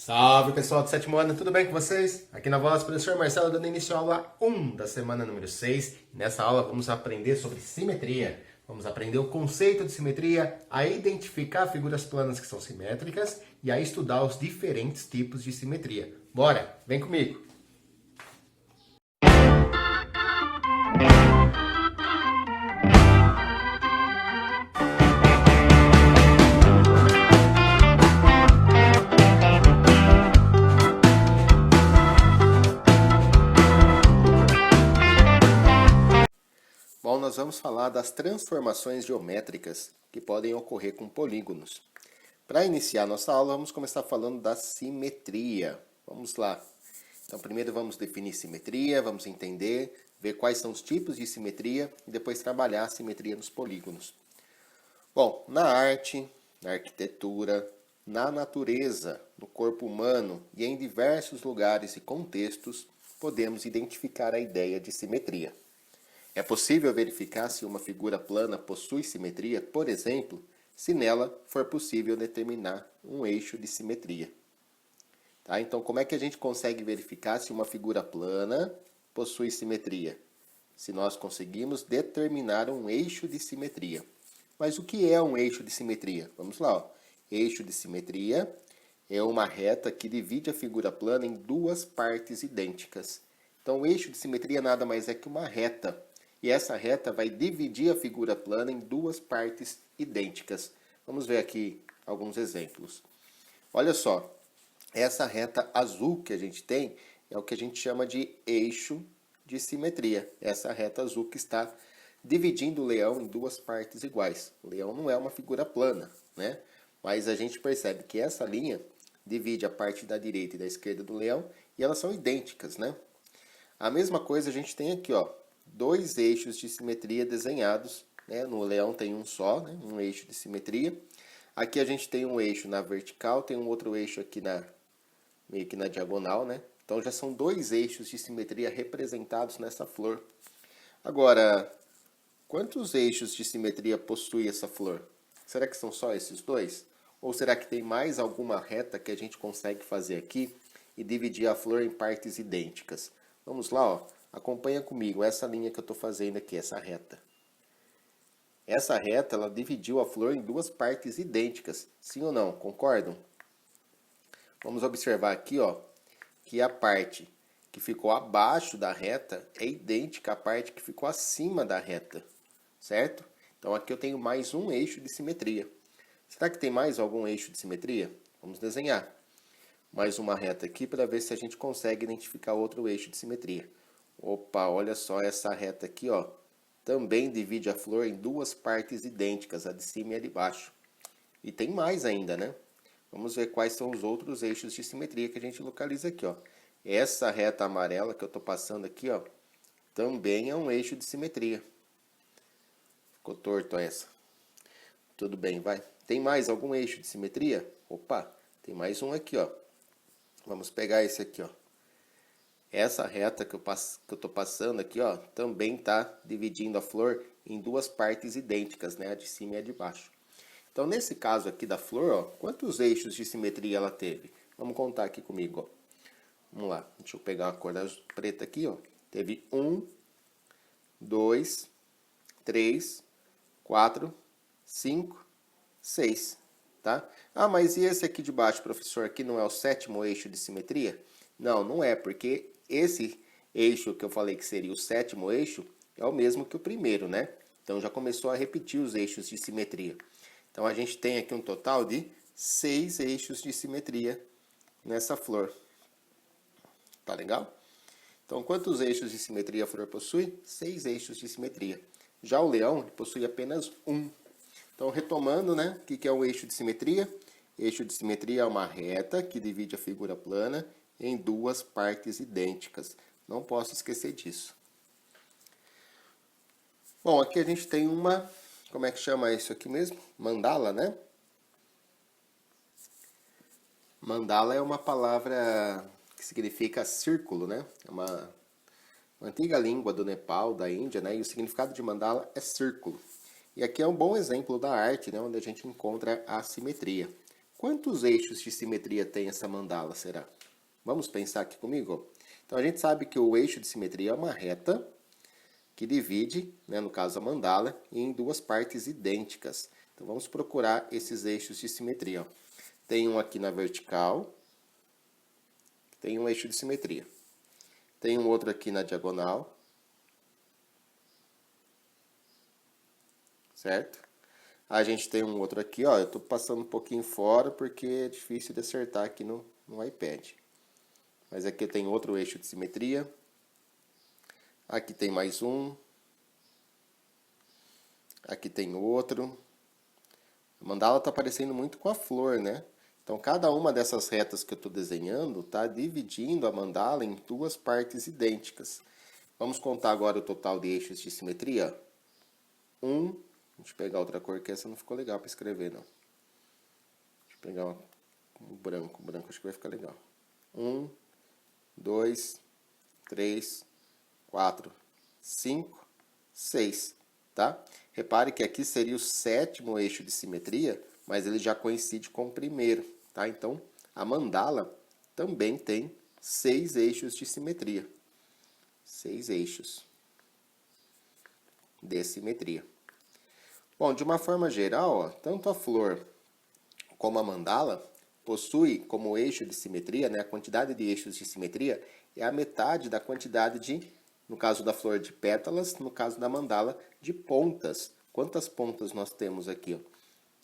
Salve pessoal do sétimo ano, tudo bem com vocês? Aqui na voz, professor Marcelo, dando início à aula 1 da semana número 6. Nessa aula vamos aprender sobre simetria. Vamos aprender o conceito de simetria, a identificar figuras planas que são simétricas e a estudar os diferentes tipos de simetria. Bora, vem comigo! Bom, nós vamos falar das transformações geométricas que podem ocorrer com polígonos. Para iniciar nossa aula, vamos começar falando da simetria. Vamos lá. Então, primeiro vamos definir simetria, vamos entender, ver quais são os tipos de simetria e depois trabalhar a simetria nos polígonos. Bom, na arte, na arquitetura, na natureza, no corpo humano e em diversos lugares e contextos, podemos identificar a ideia de simetria. É possível verificar se uma figura plana possui simetria, por exemplo, se nela for possível determinar um eixo de simetria. Tá? Então, como é que a gente consegue verificar se uma figura plana possui simetria? Se nós conseguimos determinar um eixo de simetria. Mas o que é um eixo de simetria? Vamos lá. Ó. Eixo de simetria é uma reta que divide a figura plana em duas partes idênticas. Então, o eixo de simetria nada mais é que uma reta. E essa reta vai dividir a figura plana em duas partes idênticas. Vamos ver aqui alguns exemplos. Olha só, essa reta azul que a gente tem é o que a gente chama de eixo de simetria. Essa reta azul que está dividindo o leão em duas partes iguais. O leão não é uma figura plana, né? Mas a gente percebe que essa linha divide a parte da direita e da esquerda do leão e elas são idênticas, né? A mesma coisa a gente tem aqui, ó. Dois eixos de simetria desenhados, né? No leão tem um só, né? Um eixo de simetria. Aqui a gente tem um eixo na vertical, tem um outro eixo aqui meio que na diagonal, né? Então já são dois eixos de simetria representados nessa flor. Agora, quantos eixos de simetria possui essa flor? Será que são só esses dois? Ou será que tem mais alguma reta que a gente consegue fazer aqui e dividir a flor em partes idênticas? Vamos lá, ó. Acompanha comigo essa linha que eu estou fazendo aqui, essa reta. Essa reta, ela dividiu a flor em duas partes idênticas. Sim ou não? Concordam? Vamos observar aqui, ó, que a parte que ficou abaixo da reta é idêntica à parte que ficou acima da reta. Certo? Então aqui eu tenho mais um eixo de simetria. Será que tem mais algum eixo de simetria? Vamos desenhar. Mais uma reta aqui para ver se a gente consegue identificar outro eixo de simetria. Opa, olha só essa reta aqui, ó. Também divide a flor em duas partes idênticas, a de cima e a de baixo. E tem mais ainda, né? Vamos ver quais são os outros eixos de simetria que a gente localiza aqui, ó. Essa reta amarela que eu estou passando aqui, ó, também é um eixo de simetria. Ficou torto essa. Tudo bem, vai. Tem mais algum eixo de simetria? Opa, tem mais um aqui, ó. Vamos pegar esse aqui, ó. Essa reta que eu estou passando aqui, ó, também está dividindo a flor em duas partes idênticas, né? A de cima e a de baixo. Então, nesse caso aqui da flor, ó, quantos eixos de simetria ela teve? Vamos contar aqui comigo, ó. Vamos lá, deixa eu pegar a cor preta aqui, ó. Teve 1, 2, 3, 4, 5, 6, tá? Ah, mas e esse aqui de baixo, professor? Aqui não é o sétimo eixo de simetria? Não, não é, porque esse eixo que eu falei que seria o sétimo eixo é o mesmo que o primeiro, né? Então já começou a repetir os eixos de simetria. Então a gente tem aqui um total de 6 eixos de simetria nessa flor. Tá legal? Então quantos eixos de simetria a flor possui? 6 eixos de simetria. Já o leão possui apenas um. Então retomando, né? O que é um eixo de simetria? Eixo de simetria é uma reta que divide a figura plana em duas partes idênticas. Não posso esquecer disso. Bom, aqui a gente tem uma, como é que chama isso aqui mesmo? Mandala, né? Mandala é uma palavra que significa círculo, né? É uma antiga língua do Nepal, da Índia, né? E o significado de mandala é círculo. E aqui é um bom exemplo da arte, né? Onde a gente encontra a simetria. Quantos eixos de simetria tem essa mandala, será? Vamos pensar aqui comigo? Então, a gente sabe que o eixo de simetria é uma reta que divide, né, no caso a mandala, em duas partes idênticas. Então, vamos procurar esses eixos de simetria. Tem um aqui na vertical, tem um eixo de simetria. Tem um outro aqui na diagonal, certo? A gente tem um outro aqui, ó, eu estou passando um pouquinho fora porque é difícil de acertar aqui no iPad. Mas aqui tem outro eixo de simetria. Aqui tem mais um. Aqui tem outro. A mandala está parecendo muito com a flor, né? Então, cada uma dessas retas que eu estou desenhando está dividindo a mandala em duas partes idênticas. Vamos contar agora o total de eixos de simetria. Deixa eu pegar outra cor, que essa não ficou legal para escrever, não. Deixa eu pegar um branco. O branco acho que vai ficar legal. 1, 2, 3, 4, 5, 6, tá? Repare que aqui seria o sétimo eixo de simetria, mas ele já coincide com o primeiro, tá? Então, a mandala também tem 6 eixos de simetria. 6 eixos de simetria. Bom, de uma forma geral, ó, tanto a flor como a mandala possui como eixo de simetria, né, a quantidade de eixos de simetria é a metade da quantidade de, no caso da flor, de pétalas, no caso da mandala, de pontas. Quantas pontas nós temos aqui? Ó?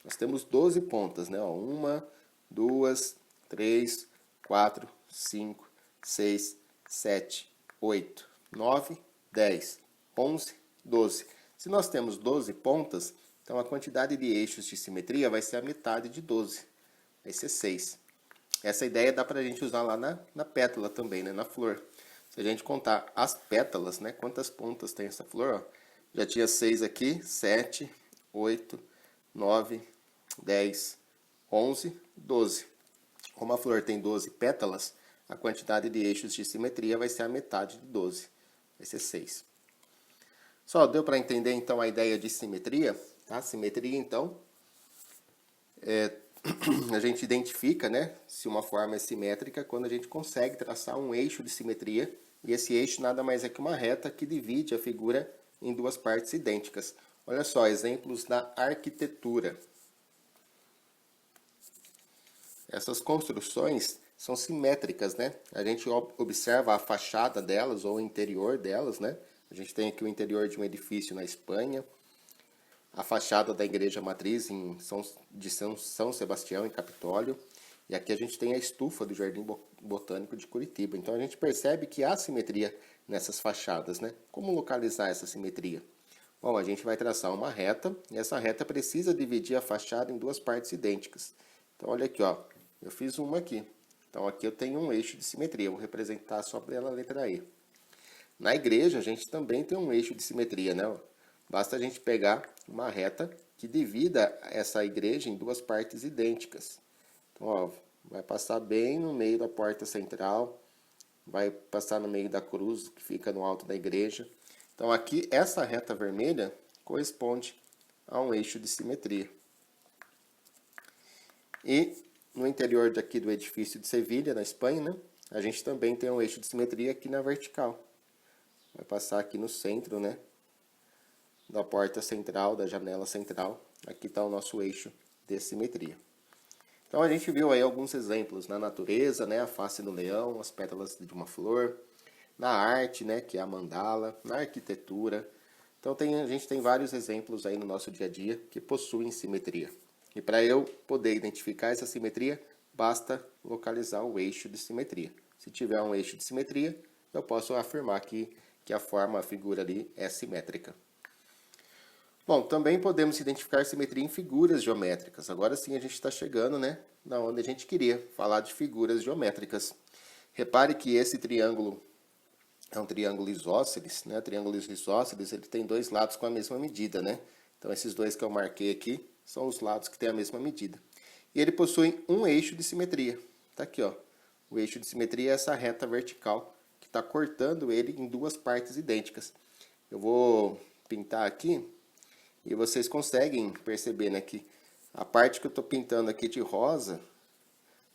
Nós temos 12 pontas, né? 1, 2, 3, 4, 5, 6, 7, 8, 9, 10, 11, 12. Se nós temos 12 pontas, então a quantidade de eixos de simetria vai ser a metade de 12. Vai ser 6. Essa ideia dá para a gente usar lá na pétala também, né? Na flor. Se a gente contar as pétalas, né? Quantas pontas tem essa flor? Ó? Já tinha 6 aqui, 7, 8, 9, 10, 11, 12. Como a flor tem 12 pétalas, a quantidade de eixos de simetria vai ser a metade de 12. Vai ser 6. Só deu para entender então a ideia de simetria? Tá? Simetria, então, a gente identifica, né, se uma forma é simétrica quando a gente consegue traçar um eixo de simetria, e esse eixo nada mais é que uma reta que divide a figura em duas partes idênticas. Olha só, exemplos na arquitetura. Essas construções são simétricas, né? A gente observa a fachada delas ou o interior delas, né? A gente tem aqui o interior de um edifício na Espanha, a fachada da igreja matriz de São Sebastião, em Capitólio, e aqui a gente tem a estufa do Jardim Botânico de Curitiba. Então a gente percebe que há simetria nessas fachadas, né? Como localizar essa simetria? Bom, a gente vai traçar uma reta, e essa reta precisa dividir a fachada em duas partes idênticas. Então olha aqui, ó, eu fiz uma aqui. Então aqui eu tenho um eixo de simetria, eu vou representar só pela letra E. Na igreja a gente também tem um eixo de simetria, né? Basta a gente pegar uma reta que divida essa igreja em duas partes idênticas. Então, ó, vai passar bem no meio da porta central, vai passar no meio da cruz que fica no alto da igreja. Então, aqui, essa reta vermelha corresponde a um eixo de simetria. E no interior daqui do edifício de Sevilha, na Espanha, né, a gente também tem um eixo de simetria aqui na vertical. Vai passar aqui no centro, né, da porta central, da janela central. Aqui está o nosso eixo de simetria. Então a gente viu aí alguns exemplos na natureza, né, a face do leão, as pétalas de uma flor, na arte, né, que é a mandala, na arquitetura. Então a gente tem vários exemplos aí no nosso dia a dia que possuem simetria. E para eu poder identificar essa simetria, basta localizar o eixo de simetria. Se tiver um eixo de simetria, eu posso afirmar que a forma, a figura ali é simétrica. Bom, também podemos identificar simetria em figuras geométricas. Agora sim a gente está chegando, né, na onde a gente queria falar de figuras geométricas. Repare que esse triângulo é um triângulo isósceles, né? Triângulo isósceles, ele tem dois lados com a mesma medida, né? Então esses dois que eu marquei aqui são os lados que têm a mesma medida. E ele possui um eixo de simetria. Tá aqui, ó. O eixo de simetria é essa reta vertical que está cortando ele em duas partes idênticas. Eu vou pintar aqui. E vocês conseguem perceber, né, que A parte que eu estou pintando aqui de rosa,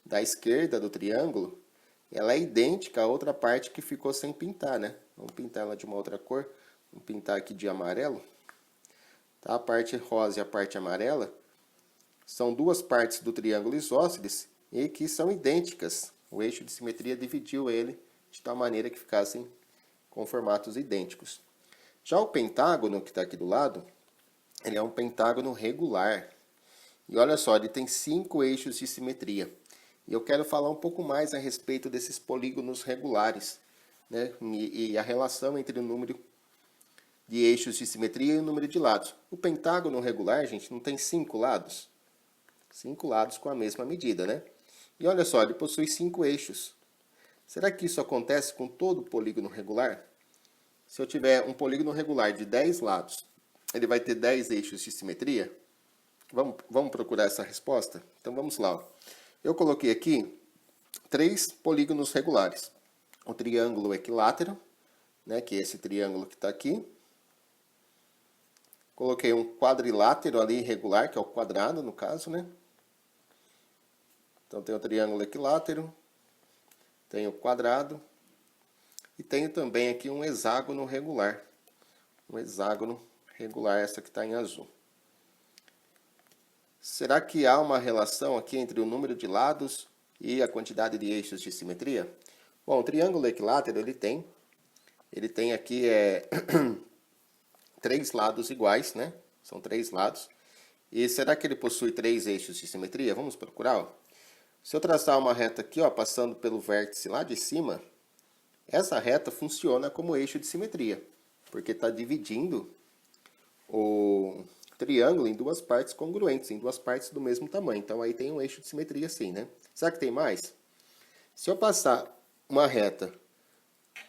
da esquerda do triângulo, ela é idêntica à outra parte que ficou sem pintar, né? Vamos pintar ela de uma outra cor. Vamos pintar aqui de amarelo. Tá? A parte rosa e a parte amarela são duas partes do triângulo isósceles e que são idênticas. O eixo de simetria dividiu ele de tal maneira que ficassem com formatos idênticos. Já o pentágono, que está aqui do lado, ele é um pentágono regular. E olha só, ele tem 5 eixos de simetria. E eu quero falar um pouco mais a respeito desses polígonos regulares, né? E a relação entre o número de eixos de simetria e o número de lados. O pentágono regular, gente, não tem 5 lados? 5 lados com a mesma medida, né? E olha só, ele possui 5 eixos. Será que isso acontece com todo polígono regular? Se eu tiver um polígono regular de 10 lados, ele vai ter 10 eixos de simetria? Vamos procurar essa resposta? Então vamos lá. Eu coloquei aqui 3 polígonos regulares. O triângulo equilátero, né, que é esse triângulo que está aqui. Coloquei um quadrilátero ali irregular, que é o quadrado no caso, né? Então tem o triângulo equilátero, tem o quadrado e tenho também aqui um hexágono regular. Um hexágono regular, essa que está em azul. Será que há uma relação aqui entre o número de lados e a quantidade de eixos de simetria? Bom, o triângulo equilátero ele tem aqui 3 lados iguais, né? São 3 lados. E será que ele possui 3 eixos de simetria? Vamos procurar. Ó. Se eu traçar uma reta aqui, ó, passando pelo vértice lá de cima, essa reta funciona como eixo de simetria, porque está dividindo o triângulo em duas partes congruentes, em duas partes do mesmo tamanho. Então aí tem um eixo de simetria assim, né? Será que tem mais? Se eu passar uma reta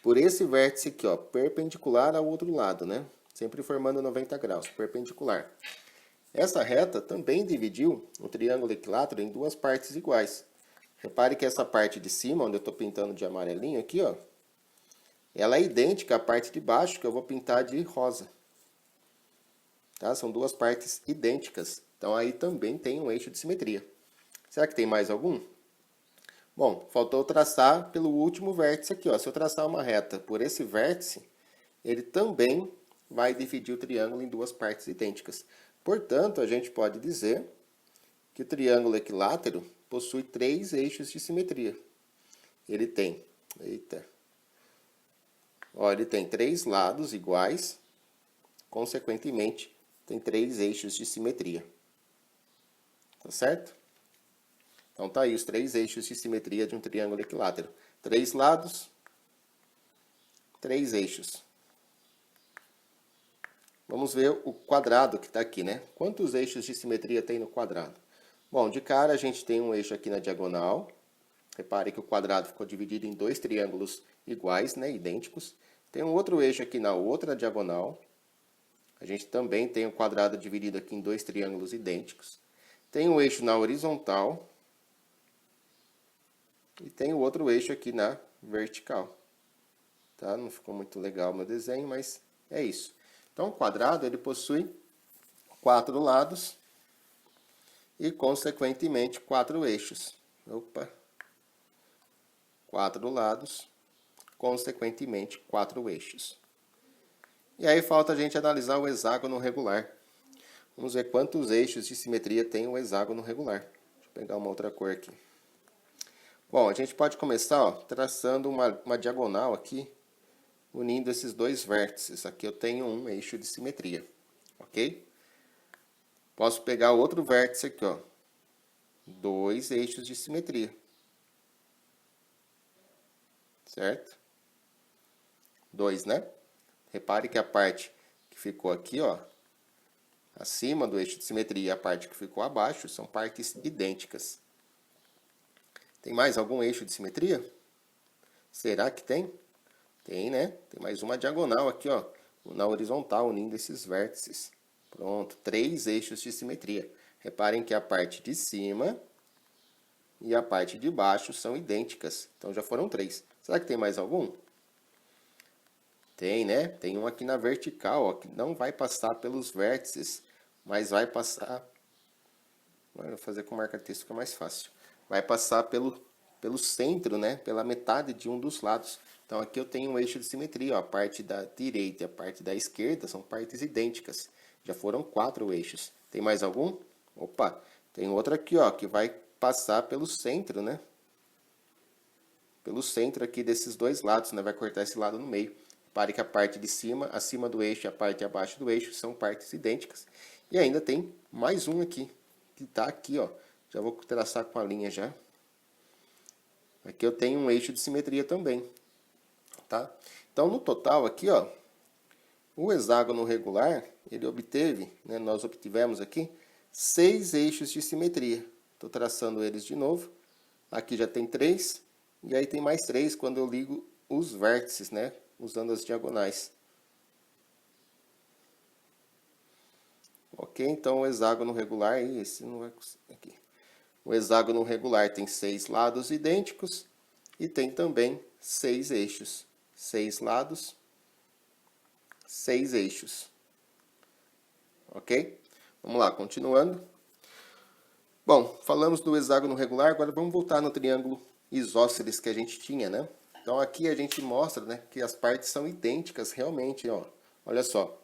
por esse vértice aqui, ó, perpendicular ao outro lado, né? Sempre formando 90 graus, perpendicular. Essa reta também dividiu o triângulo equilátero em duas partes iguais. Repare que essa parte de cima, onde eu estou pintando de amarelinho aqui, ó, ela é idêntica à parte de baixo, que eu vou pintar de rosa. Tá? São duas partes idênticas. Então aí também tem um eixo de simetria. Será que tem mais algum? Bom, faltou traçar pelo último vértice aqui. Ó. Se eu traçar uma reta por esse vértice, ele também vai dividir o triângulo em duas partes idênticas. Portanto, a gente pode dizer que o triângulo equilátero possui 3 eixos de simetria. Ele tem, ele tem 3 lados iguais, consequentemente, tem 3 eixos de simetria. Tá certo? Então tá aí os 3 eixos de simetria de um triângulo equilátero. 3 lados, 3 eixos. Vamos ver o quadrado que está aqui, né? Quantos eixos de simetria tem no quadrado? Bom, de cara a gente tem um eixo aqui na diagonal. Repare que o quadrado ficou dividido em 2 triângulos iguais, né? Idênticos. Tem um outro eixo aqui na outra diagonal. A gente também tem o quadrado dividido aqui em 2 triângulos idênticos. Tem um eixo na horizontal. E tem o outro eixo aqui na vertical. Tá? Não ficou muito legal o meu desenho, mas é isso. Então, o quadrado ele possui 4 lados e, consequentemente, 4 eixos. 4 lados, consequentemente, 4 eixos. E aí falta a gente analisar o hexágono regular. Vamos ver quantos eixos de simetria tem o hexágono regular. Deixa eu pegar uma outra cor aqui. Bom, a gente pode começar ó, traçando uma diagonal aqui, unindo esses 2 vértices. Aqui eu tenho um eixo de simetria, ok? Posso pegar outro vértice aqui, ó, 2 eixos de simetria, certo? 2, né? Repare que a parte que ficou aqui, ó, acima do eixo de simetria e a parte que ficou abaixo são partes idênticas. Tem mais algum eixo de simetria? Será que tem? Tem, né? Tem mais uma diagonal aqui, ó, na horizontal, unindo esses vértices. Pronto, 3 eixos de simetria. Reparem que a parte de cima e a parte de baixo são idênticas. Então, já foram 3. Será que tem mais algum? Tem, né? Tem um aqui na vertical, ó, que não vai passar pelos vértices, mas vai passar Vou fazer com marca-texto que é mais fácil. Vai passar pelo centro, né? Pela metade de um dos lados. Então aqui eu tenho um eixo de simetria, ó. A parte da direita e a parte da esquerda são partes idênticas. Já foram 4 eixos. Tem mais algum? Opa, tem outro aqui, ó, que vai passar pelo centro, né? Pelo centro aqui desses dois lados, né? Vai cortar esse lado no meio. Repare que a parte de cima, acima do eixo e a parte abaixo do eixo são partes idênticas. E ainda tem mais um aqui, que está aqui, ó. Já vou traçar com a linha já. Aqui eu tenho um eixo de simetria também, tá? Então, no total aqui, ó, o hexágono regular, ele obteve, né, nós obtivemos aqui 6 eixos de simetria. Estou traçando eles de novo. Aqui já tem 3, e aí tem mais 3 quando eu ligo os vértices, né, usando as diagonais. Ok? Então, o hexágono regular, esse não vai aqui. O hexágono regular tem 6 lados idênticos e tem também 6 eixos. 6 lados, 6 eixos. Ok? Vamos lá, continuando. Bom, falamos do hexágono regular, agora vamos voltar no triângulo isósceles que a gente tinha, né? Então aqui a gente mostra, né, que as partes são idênticas realmente, ó. Olha só.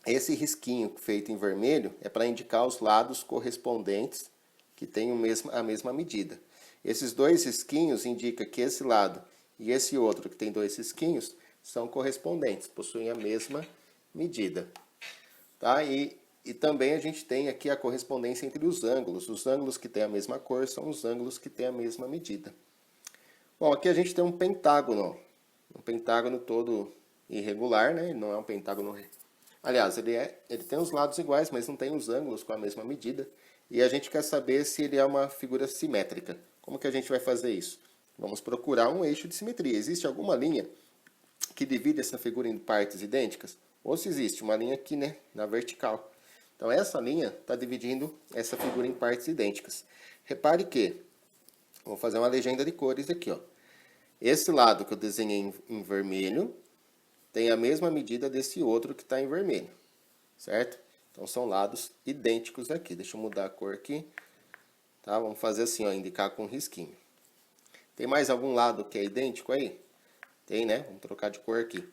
Esse risquinho feito em vermelho é para indicar os lados correspondentes que têm a mesma medida. Esses dois risquinhos indicam que esse lado e esse outro, que tem 2 risquinhos, são correspondentes, possuem a mesma medida. Tá? E também a gente tem aqui a correspondência entre os ângulos. Os ângulos que têm a mesma cor são os ângulos que têm a mesma medida. Bom, aqui a gente tem um pentágono. Um pentágono todo irregular, né? Ele não é um pentágono. Aliás, ele tem os lados iguais, mas não tem os ângulos com a mesma medida. E a gente quer saber se ele é uma figura simétrica. Como que a gente vai fazer isso? Vamos procurar um eixo de simetria. Existe alguma linha que divide essa figura em partes idênticas? Ou se existe uma linha aqui, né, na vertical. Então essa linha está dividindo essa figura em partes idênticas. Repare que, vou fazer uma legenda de cores aqui, ó. Esse lado que eu desenhei em vermelho tem a mesma medida desse outro que está em vermelho, certo? Então, são lados idênticos aqui. Deixa eu mudar a cor aqui. Tá? Vamos fazer assim, ó, indicar com um risquinho. Tem mais algum lado que é idêntico aí? Tem, né? Vamos trocar de cor aqui.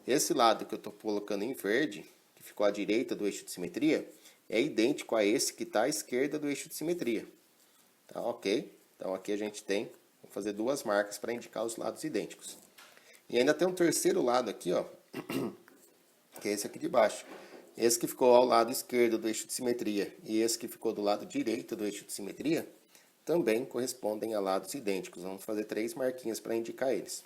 Esse lado que eu estou colocando em verde, que ficou à direita do eixo de simetria, é idêntico a esse que está à esquerda do eixo de simetria. Tá, ok? Então, aqui a gente tem, vou fazer 2 marcas para indicar os lados idênticos. E ainda tem um terceiro lado aqui, ó, que é esse aqui de baixo. Esse que ficou ao lado esquerdo do eixo de simetria e esse que ficou do lado direito do eixo de simetria também correspondem a lados idênticos. Vamos fazer 3 marquinhas para indicar eles.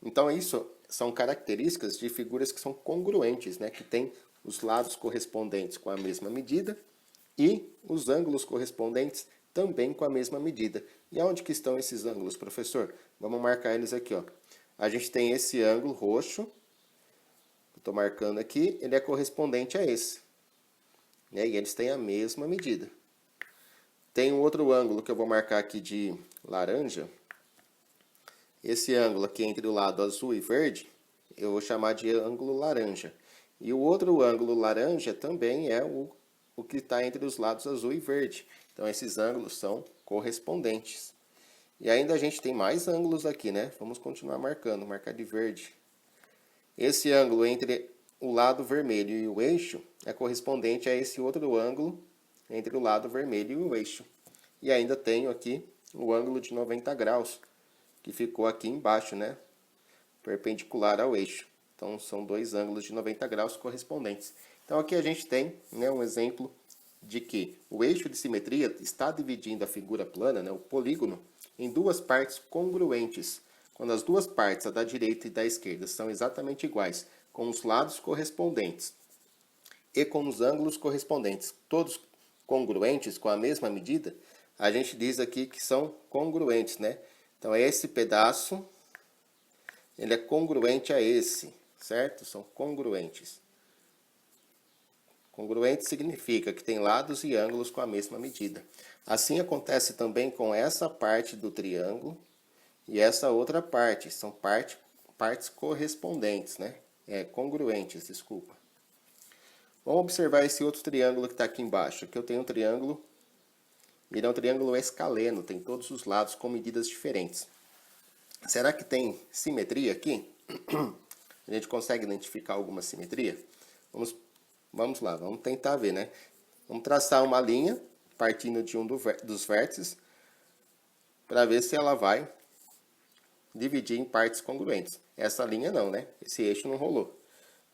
Então, isso são características de figuras que são congruentes, né? Que têm os lados correspondentes com a mesma medida e os ângulos correspondentes também com a mesma medida. E onde que estão esses ângulos, professor? Vamos marcar eles aqui, ó. A gente tem esse ângulo roxo, estou marcando aqui, ele é correspondente a esse, né? E eles têm a mesma medida. Tem um outro ângulo que eu vou marcar aqui de laranja. Esse ângulo aqui entre o lado azul e verde, eu vou chamar de ângulo laranja. E o outro ângulo laranja também é o que está entre os lados azul e verde. Então, esses ângulos são correspondentes. E ainda a gente tem mais ângulos aqui, né? Vamos continuar marcando, marcar de verde. Esse ângulo entre o lado vermelho e o eixo é correspondente a esse outro ângulo entre o lado vermelho e o eixo. E ainda tenho aqui o ângulo de 90 graus, que ficou aqui embaixo, né? Perpendicular ao eixo. Então, são 2 ângulos de 90 graus correspondentes. Então, aqui a gente tem, né, um exemplo de que o eixo de simetria está dividindo a figura plana, né, o polígono, em 2 partes congruentes. Quando as 2 partes, a da direita e da esquerda, são exatamente iguais, com os lados correspondentes e com os ângulos correspondentes, todos congruentes com a mesma medida, a gente diz aqui que são congruentes, né? Então, esse pedaço, ele é congruente a esse, certo? São congruentes. Congruente significa que tem lados e ângulos com a mesma medida. Assim acontece também com essa parte do triângulo e essa outra parte. São partes correspondentes, né? Congruentes, desculpa. Vamos observar esse outro triângulo que está aqui embaixo. Aqui eu tenho um triângulo, ele é um triângulo escaleno, tem todos os lados com medidas diferentes. Será que tem simetria aqui? A gente consegue identificar alguma simetria? Vamos lá, vamos tentar ver, né? Vamos traçar uma linha, partindo de um dos vértices, para ver se ela vai dividir em partes congruentes. Essa linha não, né? Esse eixo não rolou.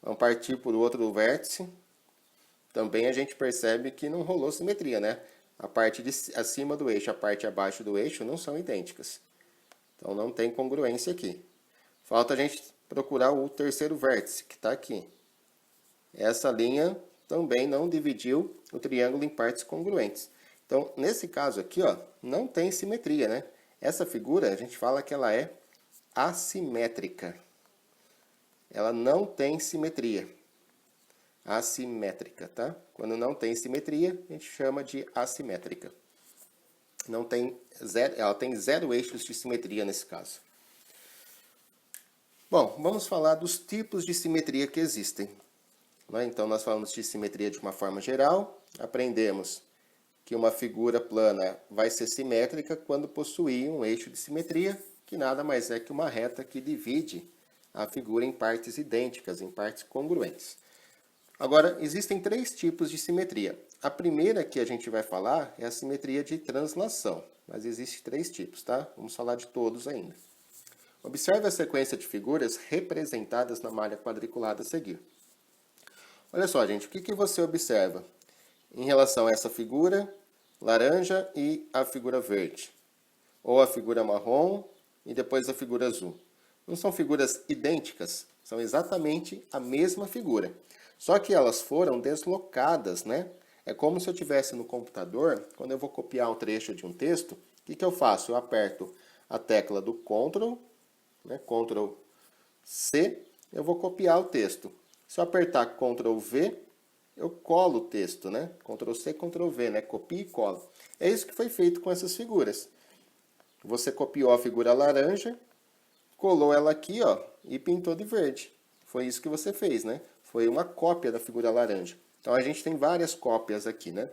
Vamos partir por outro vértice. Também a gente percebe que não rolou simetria, né? A parte de acima do eixo e a parte abaixo do eixo não são idênticas. Então não tem congruência aqui. Falta a gente procurar o terceiro vértice, que está aqui. Essa linha também não dividiu o triângulo em partes congruentes. Então, nesse caso aqui, ó, não tem simetria, né? Essa figura, a gente fala que ela é assimétrica. Ela não tem simetria. Assimétrica, tá? Quando não tem simetria, a gente chama de assimétrica. Não tem ela tem 0 eixos de simetria nesse caso. Bom, vamos falar dos tipos de simetria que existem. Então, nós falamos de simetria de uma forma geral, aprendemos que uma figura plana vai ser simétrica quando possuir um eixo de simetria, que nada mais é que uma reta que divide a figura em partes idênticas, em partes congruentes. Agora, existem 3 tipos de simetria. A primeira que a gente vai falar é a simetria de translação, mas existem 3 tipos, tá? Vamos falar de todos ainda. Observe a sequência de figuras representadas na malha quadriculada a seguir. Olha só, gente, o que você observa em relação a essa figura laranja e a figura verde? Ou a figura marrom e depois a figura azul. Não são figuras idênticas, são exatamente a mesma figura. Só que elas foram deslocadas, né? É como se eu tivesse no computador, quando eu vou copiar um trecho de um texto, o que eu faço? Eu aperto a tecla do Ctrl, né? Ctrl C, eu vou copiar o texto. Se eu apertar Ctrl V, eu colo o texto, né? Ctrl C, Ctrl V, né? Copia e cola. É isso que foi feito com essas figuras. Você copiou a figura laranja, colou ela aqui, ó, e pintou de verde. Foi isso que você fez, né? Foi uma cópia da figura laranja. Então a gente tem várias cópias aqui, né?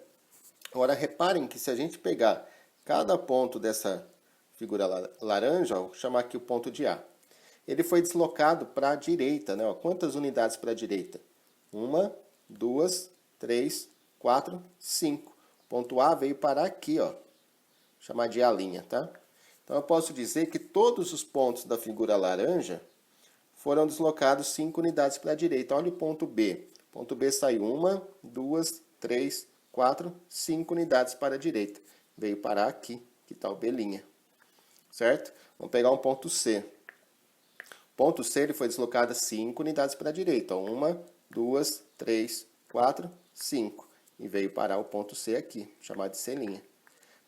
Agora reparem que se a gente pegar cada ponto dessa figura laranja, ó, vou chamar aqui o ponto de A. Ele foi deslocado para a direita, né? Ó, quantas unidades para a direita? 1, 2, 3, 4, 5. O ponto A veio parar aqui, ó. Vou chamar de A', tá? Então eu posso dizer que todos os pontos da figura laranja foram deslocados 5 unidades para a direita. Olha o ponto B. O ponto B saiu 1, 2, 3, 4, 5 unidades para a direita. Veio parar aqui, que está o B'. Certo? Vamos pegar um ponto C. O ponto C ele foi deslocado 5 unidades para a direita. 1, 2, 3, 4, 5. E veio parar o ponto C aqui, chamado de C'.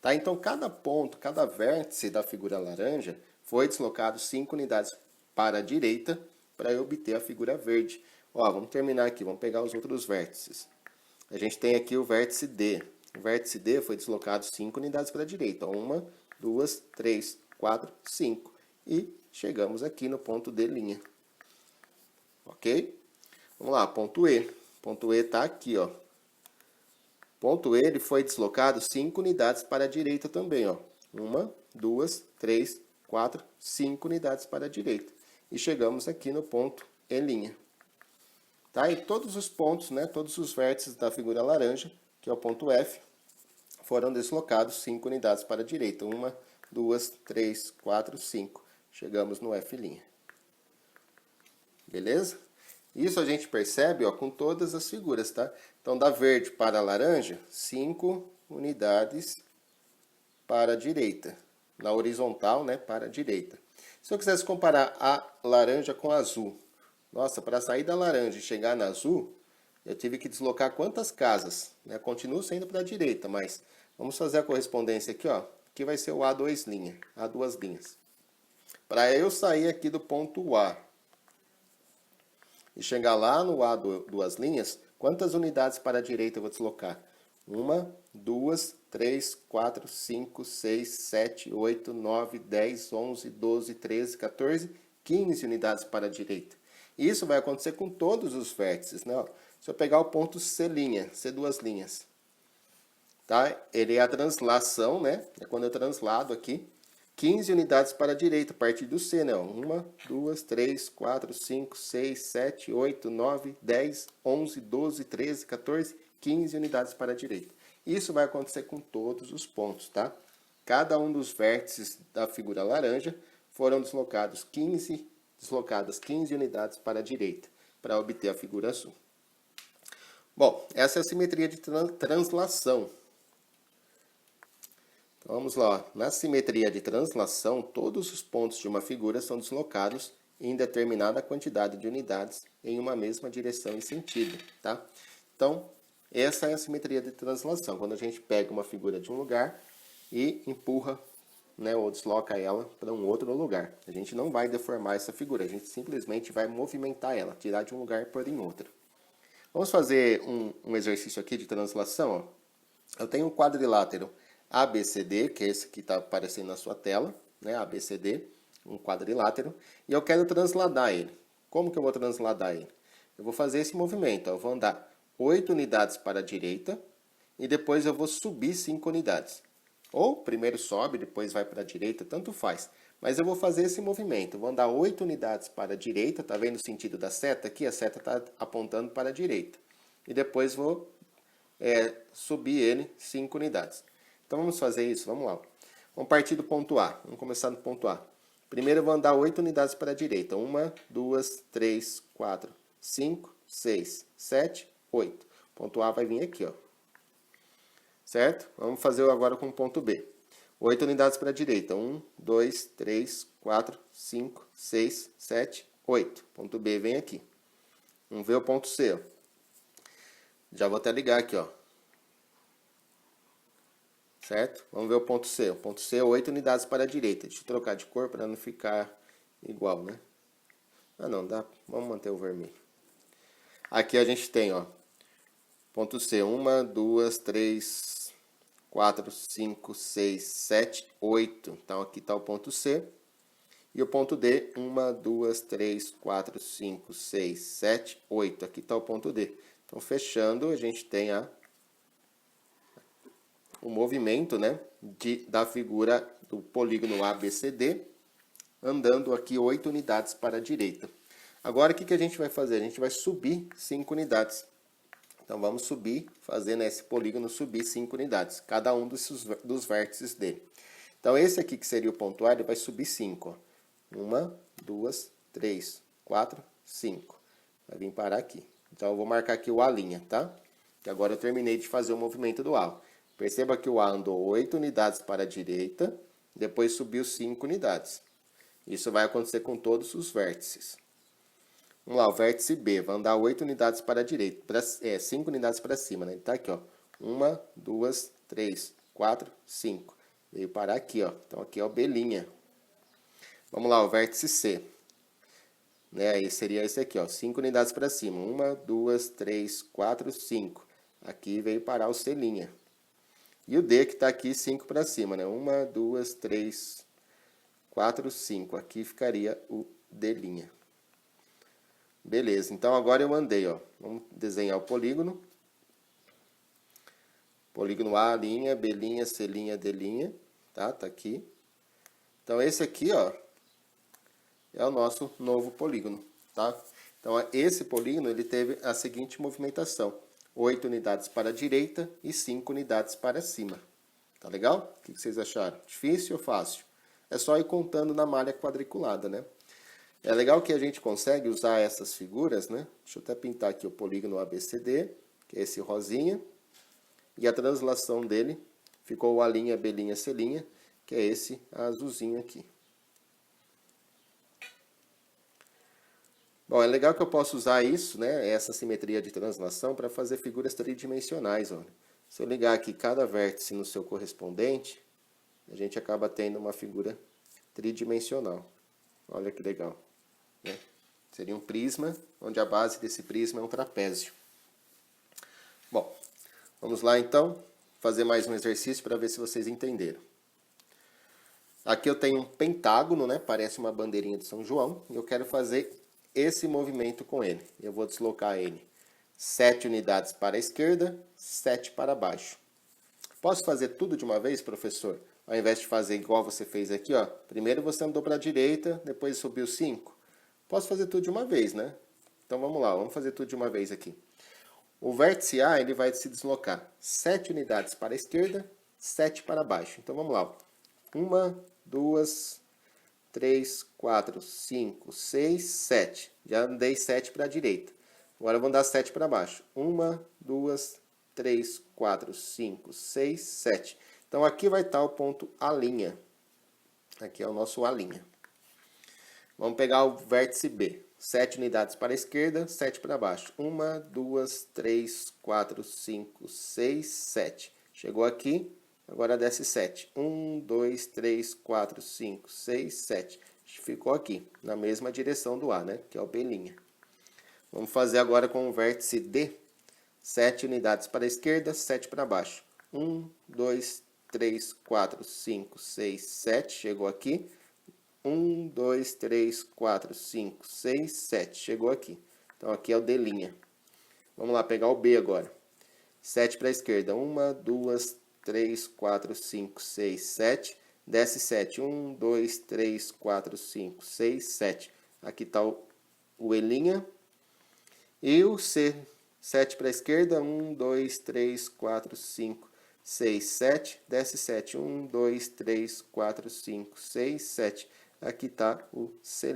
Tá? Então, cada ponto, cada vértice da figura laranja foi deslocado 5 unidades para a direita para eu obter a figura verde. Ó, vamos terminar aqui, vamos pegar os outros vértices. A gente tem aqui o vértice D. O vértice D foi deslocado 5 unidades para a direita. 1, 2, 3, 4, 5. E chegamos aqui no ponto D'. Ok? Vamos lá, ponto E. Ponto E está aqui, ó. Ponto E ele foi deslocado 5 unidades para a direita também, ó. 1, 2, 3, 4, 5 unidades para a direita. E chegamos aqui no ponto E'. Tá? E todos os pontos, né, todos os vértices da figura laranja, que é o ponto F, foram deslocados 5 unidades para a direita. 1, 2, 3, 4, 5. Chegamos no F'. Beleza? Isso a gente percebe, ó, com todas as figuras, tá? Então, da verde para a laranja, 5 unidades para a direita. Na horizontal, né, para a direita. Se eu quisesse comparar a laranja com a azul, nossa, para sair da laranja e chegar na azul, eu tive que deslocar quantas casas? Né? Continuo saindo para a direita, mas vamos fazer a correspondência aqui, ó. Aqui vai ser o A2', A2'. Para eu sair aqui do ponto A e chegar lá no A2', quantas unidades para a direita eu vou deslocar? 1, 2, 3, 4, 5, 6, 7, 8, 9, 10, 11, 12, 13, 14, 15 unidades para a direita. E isso vai acontecer com todos os vértices, né? Se eu pegar o ponto C', C duas linhas, tá? Ele é a translação, né? É quando eu translado aqui, 15 unidades para a direita, a partir do C, né? 1, 2, 3, 4, 5, 6, 7, 8, 9, 10, 11, 12, 13, 14, 15 unidades para a direita. Isso vai acontecer com todos os pontos, tá? Cada um dos vértices da figura laranja foram deslocadas 15 unidades para a direita, para obter a figura azul. Bom, essa é a simetria de translação. Então, vamos lá. Na simetria de translação, todos os pontos de uma figura são deslocados em determinada quantidade de unidades em uma mesma direção e sentido, tá? Então, essa é a simetria de translação, quando a gente pega uma figura de um lugar e empurra, né, ou desloca ela para um outro lugar. A gente não vai deformar essa figura, a gente simplesmente vai movimentar ela, tirar de um lugar e pôr em outro. Vamos fazer um exercício aqui de translação. Ó. Eu tenho um quadrilátero ABCD, que é esse que está aparecendo na sua tela, né? ABCD, um quadrilátero, e eu quero transladar ele. Como que eu vou transladar ele? Eu vou fazer esse movimento, ó. Eu vou andar 8 unidades para a direita e depois eu vou subir 5 unidades. Ou primeiro sobe, depois vai para a direita, tanto faz. Mas eu vou fazer esse movimento, eu vou andar 8 unidades para a direita, tá vendo o sentido da seta aqui? A seta está apontando para a direita. E depois vou subir ele 5 unidades. Então vamos fazer isso, vamos lá. Vamos partir do ponto A, vamos começar no ponto A. Primeiro eu vou andar 8 unidades para a direita. 1, 2, 3, 4, 5, 6, 7, 8. O ponto A vai vir aqui, ó. Certo? Vamos fazer agora com o ponto B. 8 unidades para a direita. 1, 2, 3, 4, 5, 6, 7, 8. Ponto B vem aqui. Vamos ver o ponto C. Ó. Já vou até ligar aqui, ó. Certo? Vamos ver o ponto C. O ponto C é 8 unidades para a direita. Deixa eu trocar de cor para não ficar igual, né? Ah, não, dá. Vamos manter o vermelho. Aqui a gente tem, ó. Ponto C. 1, 2, 3, 4, 5, 6, 7, 8. Então, aqui está o ponto C. E o ponto D, 1, 2, 3, 4, 5, 6, 7, 8. Aqui está o ponto D. Então, fechando, a gente tem o movimento, né, da figura do polígono ABCD, andando aqui 8 unidades para a direita. Agora, o que a gente vai fazer? A gente vai subir 5 unidades. Então, vamos subir, fazendo esse polígono subir 5 unidades, cada um dos vértices dele. Então, esse aqui que seria o ponto A, ele vai subir 5. 1, 2, 3, 4, 5. Vai vir parar aqui. Então, eu vou marcar aqui o A', tá? Que agora eu terminei de fazer o movimento do A. Perceba que o A andou 8 unidades para a direita, depois subiu 5 unidades. Isso vai acontecer com todos os vértices. Vamos lá, o vértice B vai andar 8 unidades para a direita, 5 unidades para cima, né? Ele tá aqui, ó. 1, 2, 3, 4, 5. Veio parar aqui, ó. Então, aqui é o B'. Vamos lá, o vértice C. Né? Aí seria esse aqui, ó. 5 unidades para cima. 1, 2, 3, 4, 5. Aqui veio parar o C'. E o D que está aqui 5 para cima, né? 1, 2, 3, 4, 5. Aqui ficaria o D'. Beleza, então agora eu andei, ó. Vamos desenhar o polígono. Polígono A', B', C', D', tá? Tá aqui. Então esse aqui, ó, é o nosso novo polígono, tá? Então esse polígono, ele teve a seguinte movimentação: 8 unidades para a direita e 5 unidades para cima. Tá legal? O que vocês acharam? Difícil ou fácil? É só ir contando na malha quadriculada, né? É legal que a gente consegue usar essas figuras, né? Deixa eu até pintar aqui o polígono ABCD, que é esse rosinha. E a translação dele ficou o A', B', C', que é esse azulzinho aqui. Bom, é legal que eu posso usar isso, né? Essa simetria de translação para fazer figuras tridimensionais, olha. Se eu ligar aqui cada vértice no seu correspondente, a gente acaba tendo uma figura tridimensional. Olha que legal. Né? Seria um prisma, onde a base desse prisma é um trapézio. Bom, vamos lá então fazer mais um exercício para ver se vocês entenderam. Aqui eu tenho um pentágono, né? Parece uma bandeirinha de São João, e eu quero fazer esse movimento com ele. Eu vou deslocar ele 7 unidades para a esquerda, 7 para baixo. Posso fazer tudo de uma vez, professor? Ao invés de fazer igual você fez aqui, ó. Primeiro você andou para a direita, depois subiu 5. Posso fazer tudo de uma vez, né? Então vamos lá, vamos fazer tudo de uma vez aqui. O vértice A ele vai se deslocar 7 unidades para a esquerda, 7 para baixo. Então vamos lá. 1, 2, 3, 4, 5, 6, 7. Já andei 7 para a direita. Agora eu vou andar 7 para baixo. 1, 2, 3, 4, 5, 6, 7. Então aqui vai estar o ponto A'. Aqui é o nosso A'. Vamos pegar o vértice B. 7 unidades para a esquerda, 7 para baixo. 1, 2, 3, 4, 5, 6, 7. Chegou aqui, agora desce 7. 1, 2, 3, 4, 5, 6, 7. Ficou aqui, na mesma direção do A, né? Que é o B'. Vamos fazer agora com o vértice D. 7 unidades para a esquerda, 7 para baixo. 1, 2, 3, 4, 5, 6, 7. Chegou aqui. 1, 2, 3, 4, 5, 6, 7. Chegou aqui. Então aqui é o D'. Vamos lá pegar o B agora. 7 para a esquerda. 1, 2, 3, 4, 5, 6, 7. Desce 7. 1, 2, 3, 4, 5, 6, 7. Aqui está o E'. E o C. 7 para a esquerda. 1, 2, 3, 4, 5, 6, 7. Desce 7. 1, 2, 3, 4, 5, 6, 7. Aqui está o C'.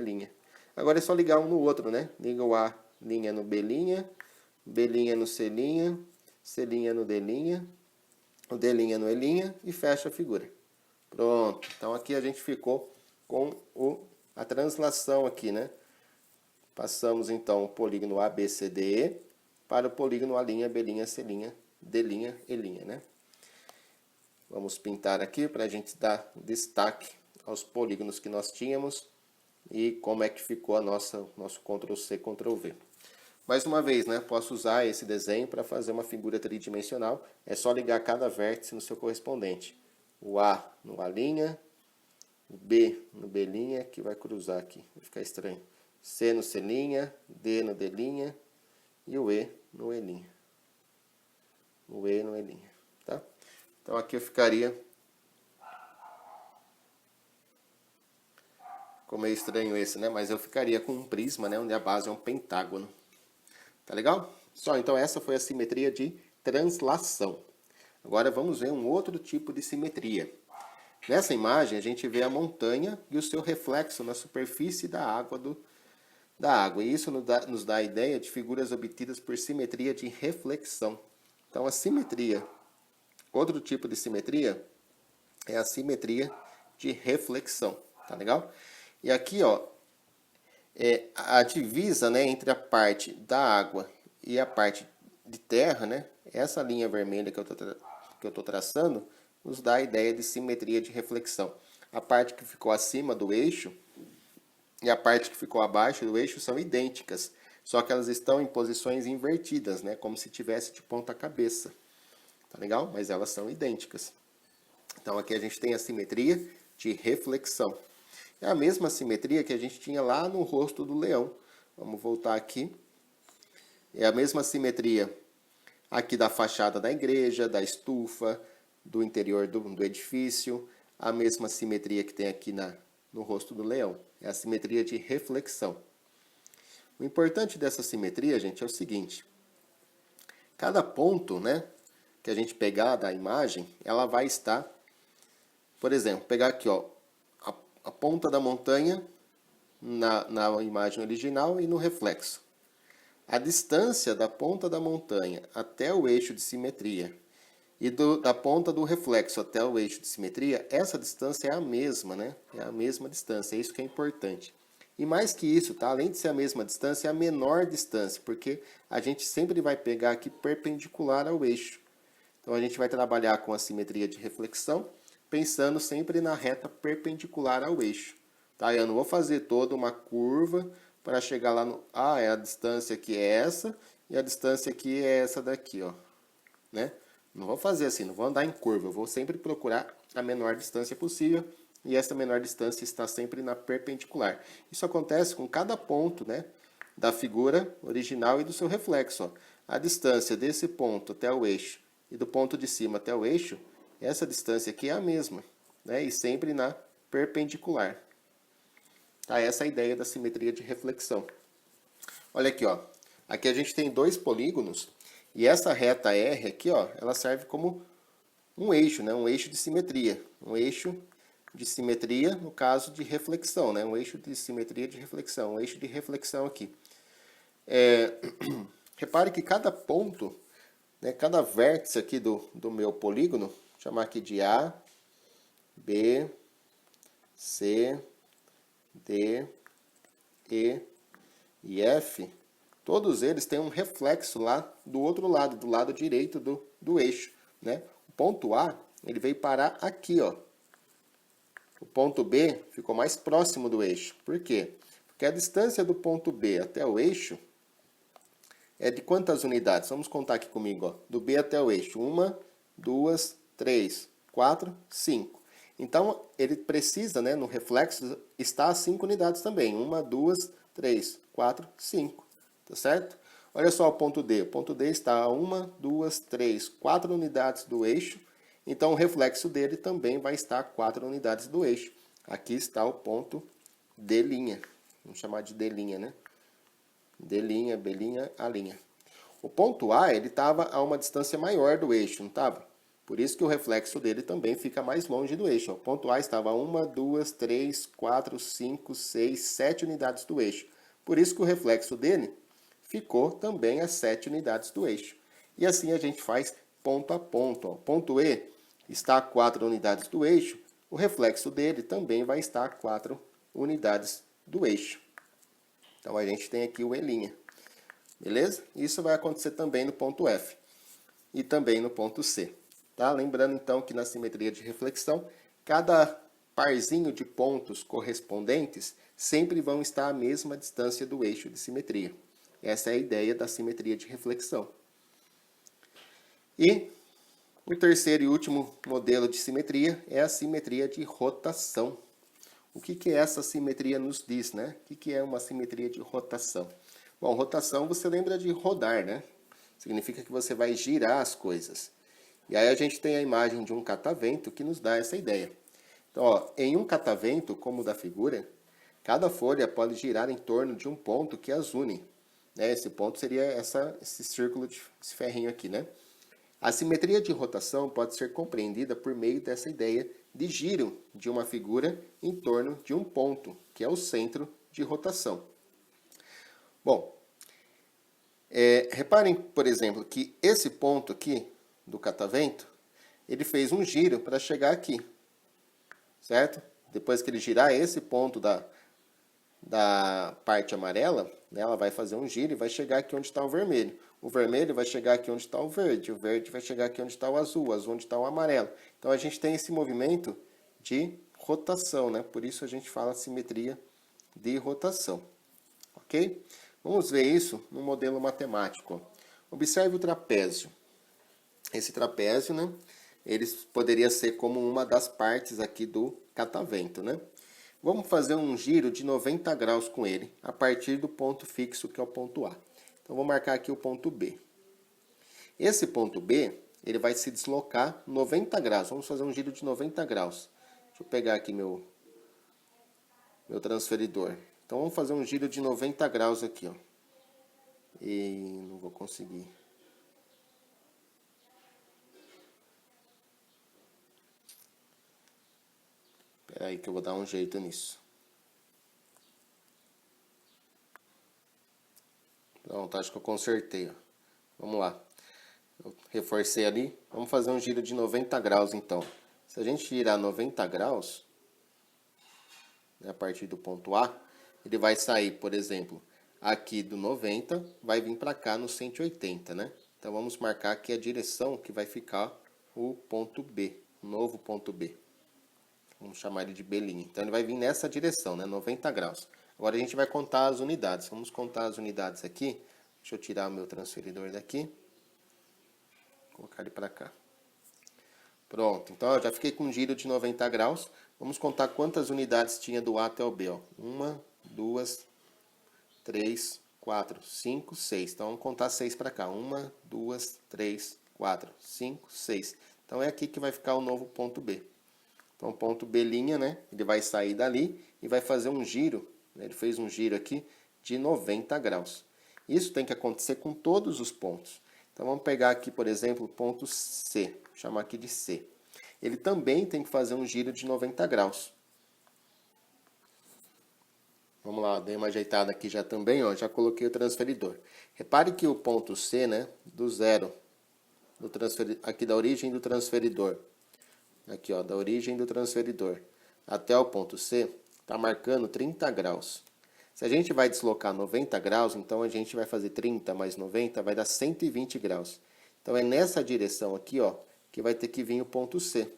Agora é só ligar um no outro, né? Liga o A' no B', B' no C', C' no D', o D' no E' e fecha a figura. Pronto. Então aqui a gente ficou com a translação aqui, né? Passamos então o polígono ABCDE para o polígono A', B', C', D', E', né? Vamos pintar aqui para a gente dar destaque aos polígonos que nós tínhamos e como é que ficou nosso Ctrl+C, Ctrl+V. Mais uma vez, né, posso usar esse desenho para fazer uma figura tridimensional. É só ligar cada vértice no seu correspondente. O A no A', o B no B', que vai cruzar aqui, vai ficar estranho. C no C', D no D' e o E no E'. O E no E', tá? Então aqui eu ficaria... Ficou meio estranho esse, né? Mas eu ficaria com um prisma, né? Onde a base é um pentágono. Tá legal? Só, então essa foi a simetria de translação. Agora vamos ver um outro tipo de simetria. Nessa imagem a gente vê a montanha e o seu reflexo na superfície da água. E isso nos dá a ideia de figuras obtidas por simetria de reflexão. Então a simetria, outro tipo de simetria é a simetria de reflexão. Tá legal? E aqui, ó, a divisa, né, entre a parte da água e a parte de terra, né, essa linha vermelha que eu tô traçando, nos dá a ideia de simetria de reflexão. A parte que ficou acima do eixo e a parte que ficou abaixo do eixo são idênticas, só que elas estão em posições invertidas, né, como se tivesse de ponta cabeça. Tá legal? Mas elas são idênticas. Então aqui a gente tem a simetria de reflexão. É a mesma simetria que a gente tinha lá no rosto do leão. Vamos voltar aqui. É a mesma simetria aqui da fachada da igreja, da estufa, do interior do edifício. A mesma simetria que tem aqui no rosto do leão. É a simetria de reflexão. O importante dessa simetria, gente, é o seguinte. Cada ponto, né, que a gente pegar da imagem, ela vai estar... Por exemplo, pegar aqui, ó, a ponta da montanha na imagem original e no reflexo. A distância da ponta da montanha até o eixo de simetria e da ponta do reflexo até o eixo de simetria, essa distância é a mesma, né? É a mesma distância, é isso que é importante. E mais que isso, tá? Além de ser a mesma distância, é a menor distância, porque a gente sempre vai pegar aqui perpendicular ao eixo. Então a gente vai trabalhar com a simetria de reflexão, pensando sempre na reta perpendicular ao eixo. Tá? Eu não vou fazer toda uma curva para chegar lá no... a distância aqui é essa e a distância aqui é essa daqui, ó. Né? Não vou fazer assim, não vou andar em curva. Eu vou sempre procurar a menor distância possível e essa menor distância está sempre na perpendicular. Isso acontece com cada ponto, né, da figura original e do seu reflexo. Ó. a distância desse ponto até o eixo e do ponto de cima até o eixo, essa distância aqui é a mesma, né? E sempre na perpendicular. Tá? Essa é a ideia da simetria de reflexão. Olha aqui, ó. Aqui a gente tem dois polígonos e essa reta R aqui, ó, ela serve como um eixo, né? Um eixo de simetria. Um eixo de simetria, no caso de reflexão, né? Um eixo de simetria de reflexão. Um eixo de reflexão aqui. Repare que cada ponto, né, cada vértice aqui do meu polígono, vou chamar aqui de A, B, C, D, E e F, todos eles têm um reflexo lá do outro lado, do lado direito do eixo, né? O ponto A, ele veio parar aqui, ó. O ponto B ficou mais próximo do eixo. Por quê? Porque a distância do ponto B até o eixo é de quantas unidades? Vamos contar aqui comigo, ó. Do B até o eixo. 1, 2, 3, 4, 5. Então, ele precisa, né, no reflexo, estar a 5 unidades também. 1, 2, 3, 4, 5. Tá certo? Olha só o ponto D. O ponto D está a 1, 2, 3, 4 unidades do eixo. Então, o reflexo dele também vai estar a 4 unidades do eixo. Aqui está o ponto D'. Vamos chamar de D', né? D', B', A'. O ponto A, ele estava a uma distância maior do eixo, não estava? Por isso que o reflexo dele também fica mais longe do eixo. O ponto A estava a 1, 2, 3, 4, 5, 6, 7 unidades do eixo. Por isso que o reflexo dele ficou também a 7 unidades do eixo. E assim a gente faz ponto a ponto. Ó. Ponto E está a 4 unidades do eixo, o reflexo dele também vai estar a 4 unidades do eixo. Então a gente tem aqui o E'. Beleza? Isso vai acontecer também no ponto F e também no ponto C. Tá? Lembrando então que na simetria de reflexão, cada parzinho de pontos correspondentes sempre vão estar à mesma distância do eixo de simetria. Essa é a ideia da simetria de reflexão. E o terceiro e último modelo de simetria é a simetria de rotação. O que essa simetria nos diz, né? O que é uma simetria de rotação? Bom, rotação você lembra de rodar, né? Significa que você vai girar as coisas. E aí a gente tem a imagem de um catavento que nos dá essa ideia. Então, ó, em um catavento, como o da figura, cada folha pode girar em torno de um ponto que as une. Né? Esse ponto seria esse círculo esse ferrinho aqui, né? A simetria de rotação pode ser compreendida por meio dessa ideia de giro de uma figura em torno de um ponto, que é o centro de rotação. Bom, reparem, por exemplo, que esse ponto aqui do catavento, ele fez um giro para chegar aqui, certo? Depois que ele girar esse ponto da parte amarela, né, ela vai fazer um giro e vai chegar aqui onde está o vermelho. O vermelho vai chegar aqui onde está o verde vai chegar aqui onde está o azul onde está o amarelo. Então a gente tem esse movimento de rotação, né? Por isso a gente fala simetria de rotação. Ok? Vamos ver isso no modelo matemático. Observe o trapézio. Esse trapézio, né? Ele poderia ser como uma das partes aqui do catavento, né? Vamos fazer um giro de 90 graus com ele, a partir do ponto fixo, que é o ponto A. Então, vou marcar aqui o ponto B. Esse ponto B, ele vai se deslocar 90 graus. Vamos fazer um giro de 90 graus. Deixa eu pegar aqui meu transferidor. Então, vamos fazer um giro de 90 graus aqui, ó. E não vou conseguir. Espera aí que eu vou dar um jeito nisso. Pronto, acho que eu consertei. Ó. Vamos lá. Eu reforcei ali. Vamos fazer um giro de 90 graus, então. Se a gente girar 90 graus, né, a partir do ponto A, ele vai sair, por exemplo, aqui do 90, vai vir para cá no 180, né? Então, vamos marcar aqui a direção que vai ficar o ponto B, o novo ponto B. Vamos chamar ele de B'. Então, ele vai vir nessa direção, né? 90 graus. Agora, a gente vai contar as unidades. Vamos contar as unidades aqui. Deixa eu tirar o meu transferidor daqui. Vou colocar ele para cá. Pronto. Então, eu já fiquei com um giro de 90 graus. Vamos contar quantas unidades tinha do A até o B. Ó. 1, 2, 3, 4, 5, 6. Então, vamos contar 6 para cá. 1, 2, 3, 4, 5, 6. Então, é aqui que vai ficar o novo ponto B. Então, o ponto B', né? Ele vai sair dali e vai fazer um giro. Né? Ele fez um giro aqui de 90 graus. Isso tem que acontecer com todos os pontos. Então, vamos pegar aqui, por exemplo, o ponto C. Vou chamar aqui de C. Ele também tem que fazer um giro de 90 graus. Vamos lá, dei uma ajeitada aqui já também, ó, já coloquei o transferidor. Repare que o ponto C, né, do zero, aqui da origem do transferidor, aqui ó, da origem do transferidor até o ponto C, está marcando 30 graus. Se a gente vai deslocar 90 graus, então a gente vai fazer 30 mais 90, vai dar 120 graus. Então é nessa direção aqui, ó, que vai ter que vir o ponto C.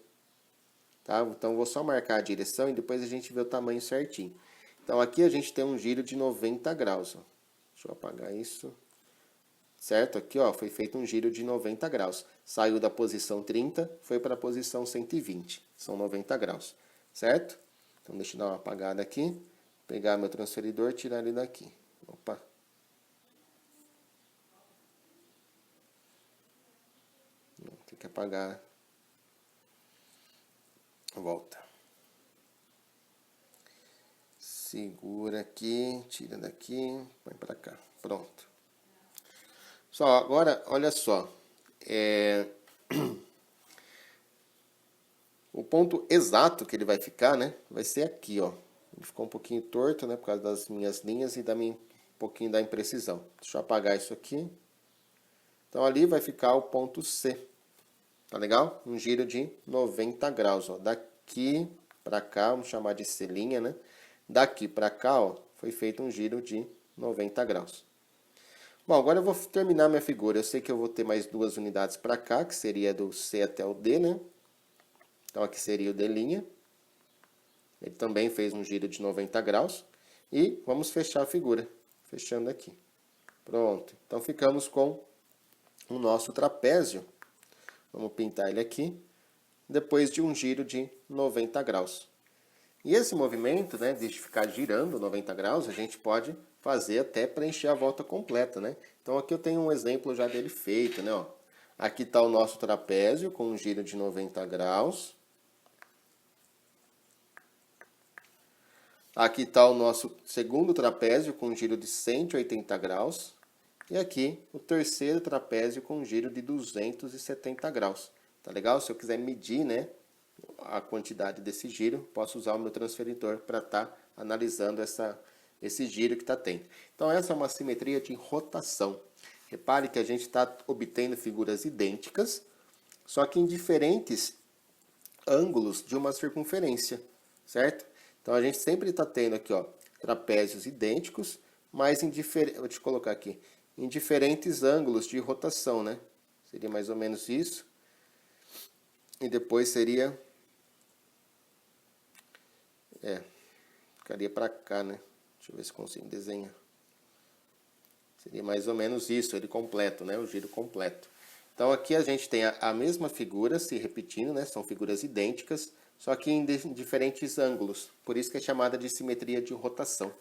Tá? Então vou só marcar a direção e depois a gente vê o tamanho certinho. Então aqui a gente tem um giro de 90 graus. Ó. Deixa eu apagar isso. Certo? Aqui ó, foi feito um giro de 90 graus. Saiu da posição 30, foi para a posição 120. São 90 graus. Certo? Então deixa eu dar uma apagada aqui. Pegar meu transferidor e tirar ele daqui. Opa! Tem que apagar. Volta. Segura aqui, tira daqui, põe para cá. Pronto. Só, agora, olha só. O ponto exato que ele vai ficar, né? Vai ser aqui, ó. Ele ficou um pouquinho torto, né? Por causa das minhas linhas e um pouquinho da imprecisão. Deixa eu apagar isso aqui. Então, ali vai ficar o ponto C. Tá legal? Um giro de 90 graus, ó. Daqui para cá, vamos chamar de C', né? Daqui para cá, ó, foi feito um giro de 90 graus. Bom, agora eu vou terminar minha figura. Eu sei que eu vou ter mais duas unidades para cá, que seria do C até o D, né? Então, aqui seria o D'. Ele também fez um giro de 90 graus. E vamos fechar a figura. Fechando aqui. Pronto. Então, ficamos com o nosso trapézio. Vamos pintar ele aqui. Depois de um giro de 90 graus. E esse movimento, né, de ficar girando 90 graus, a gente pode fazer até preencher a volta completa, né? Então aqui eu tenho um exemplo já dele feito, né? Ó. Aqui está o nosso trapézio com um giro de 90 graus. Aqui está o nosso segundo trapézio com um giro de 180 graus. E aqui o terceiro trapézio com um giro de 270 graus. Tá legal? Se eu quiser medir, né, a quantidade desse giro, posso usar o meu transferidor para estar analisando esse giro que está tendo. Então essa é uma simetria de rotação. Repare que a gente está obtendo figuras idênticas, só que em diferentes ângulos de uma circunferência, certo? Então a gente sempre está tendo aqui, ó, trapézios idênticos, mas vou te colocar aqui, em diferentes ângulos de rotação, né? Seria mais ou menos isso. E depois seria... ficaria para cá, né? Deixa eu ver se consigo desenhar. Seria mais ou menos isso, ele completo, né? O giro completo. Então aqui a gente tem a mesma figura se repetindo, né? São figuras idênticas, só que em diferentes ângulos. Por isso que é chamada de simetria de rotação.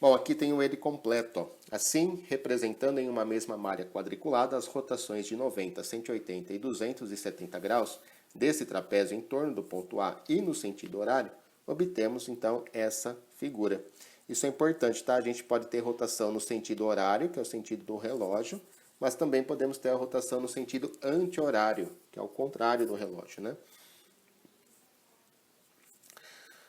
Bom, aqui tem o ele completo, ó. Assim, representando em uma mesma malha quadriculada as rotações de 90, 180 e 270 graus desse trapézio em torno do ponto A e no sentido horário, obtemos então essa figura. Isso é importante, tá? A gente pode ter rotação no sentido horário, que é o sentido do relógio, mas também podemos ter a rotação no sentido anti-horário, que é o contrário do relógio, né?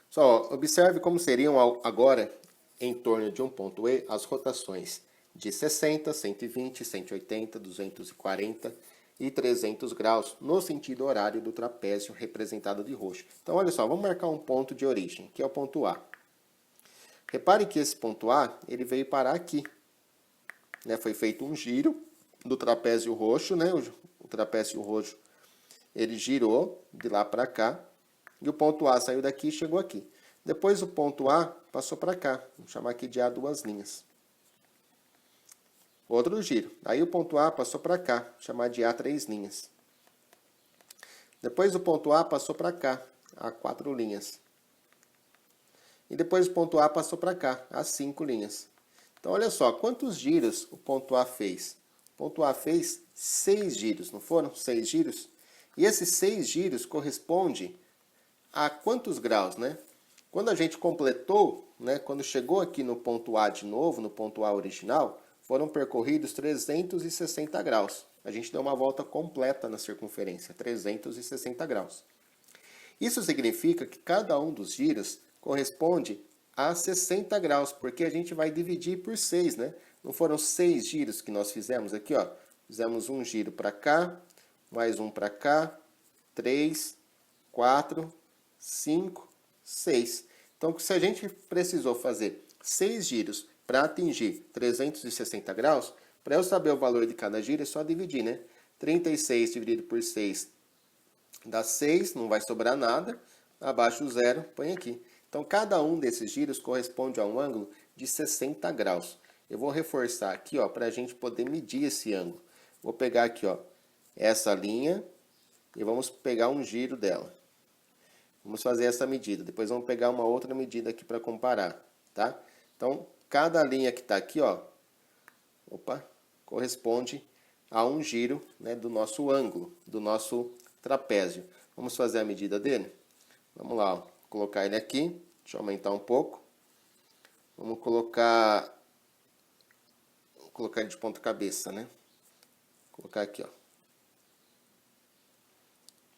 Só observe como seriam agora, em torno de um ponto E, as rotações de 60, 120, 180, 240 e 300 graus no sentido horário do trapézio representado de roxo. Então, olha só, vamos marcar um ponto de origem, que é o ponto A. Repare que esse ponto A, ele veio parar aqui. Né? Foi feito um giro do trapézio roxo, né? O trapézio roxo, ele girou de lá para cá, e o ponto A saiu daqui e chegou aqui. Depois o ponto A passou para cá, vamos chamar aqui de A2'. Outro giro. Aí o ponto A passou para cá, chamar de A3'. Depois o ponto A passou para cá, A4'. E depois o ponto A passou para cá, A5'. Então, olha só, quantos giros o ponto A fez? O ponto A fez 6 giros, não foram? 6 giros? E esses 6 giros correspondem a quantos graus, né? Quando a gente completou, né, quando chegou aqui no ponto A de novo, no ponto A original, foram percorridos 360 graus. A gente deu uma volta completa na circunferência, 360 graus. Isso significa que cada um dos giros corresponde a 60 graus, porque a gente vai dividir por 6, né? Não foram 6 giros que nós fizemos aqui, ó. Fizemos um giro para cá, mais um para cá, 3, 4, 5, 6. Então, se a gente precisou fazer 6 giros para atingir 360 graus, para eu saber o valor de cada giro é só dividir, né? 36 dividido por 6 dá 6, não vai sobrar nada. Abaixo do zero, põe aqui. Então, cada um desses giros corresponde a um ângulo de 60 graus. Eu vou reforçar aqui, ó, para a gente poder medir esse ângulo. Vou pegar aqui, ó, essa linha e vamos pegar um giro dela. Vamos fazer essa medida. Depois vamos pegar uma outra medida aqui para comparar, tá? Então, cada linha que está aqui, ó, corresponde a um giro, né, do nosso ângulo, do nosso trapézio. Vamos fazer a medida dele? Vamos lá, ó. Vou colocar ele aqui. Deixa eu aumentar um pouco. Vamos colocar ele de ponta cabeça, né? Vou colocar aqui, ó.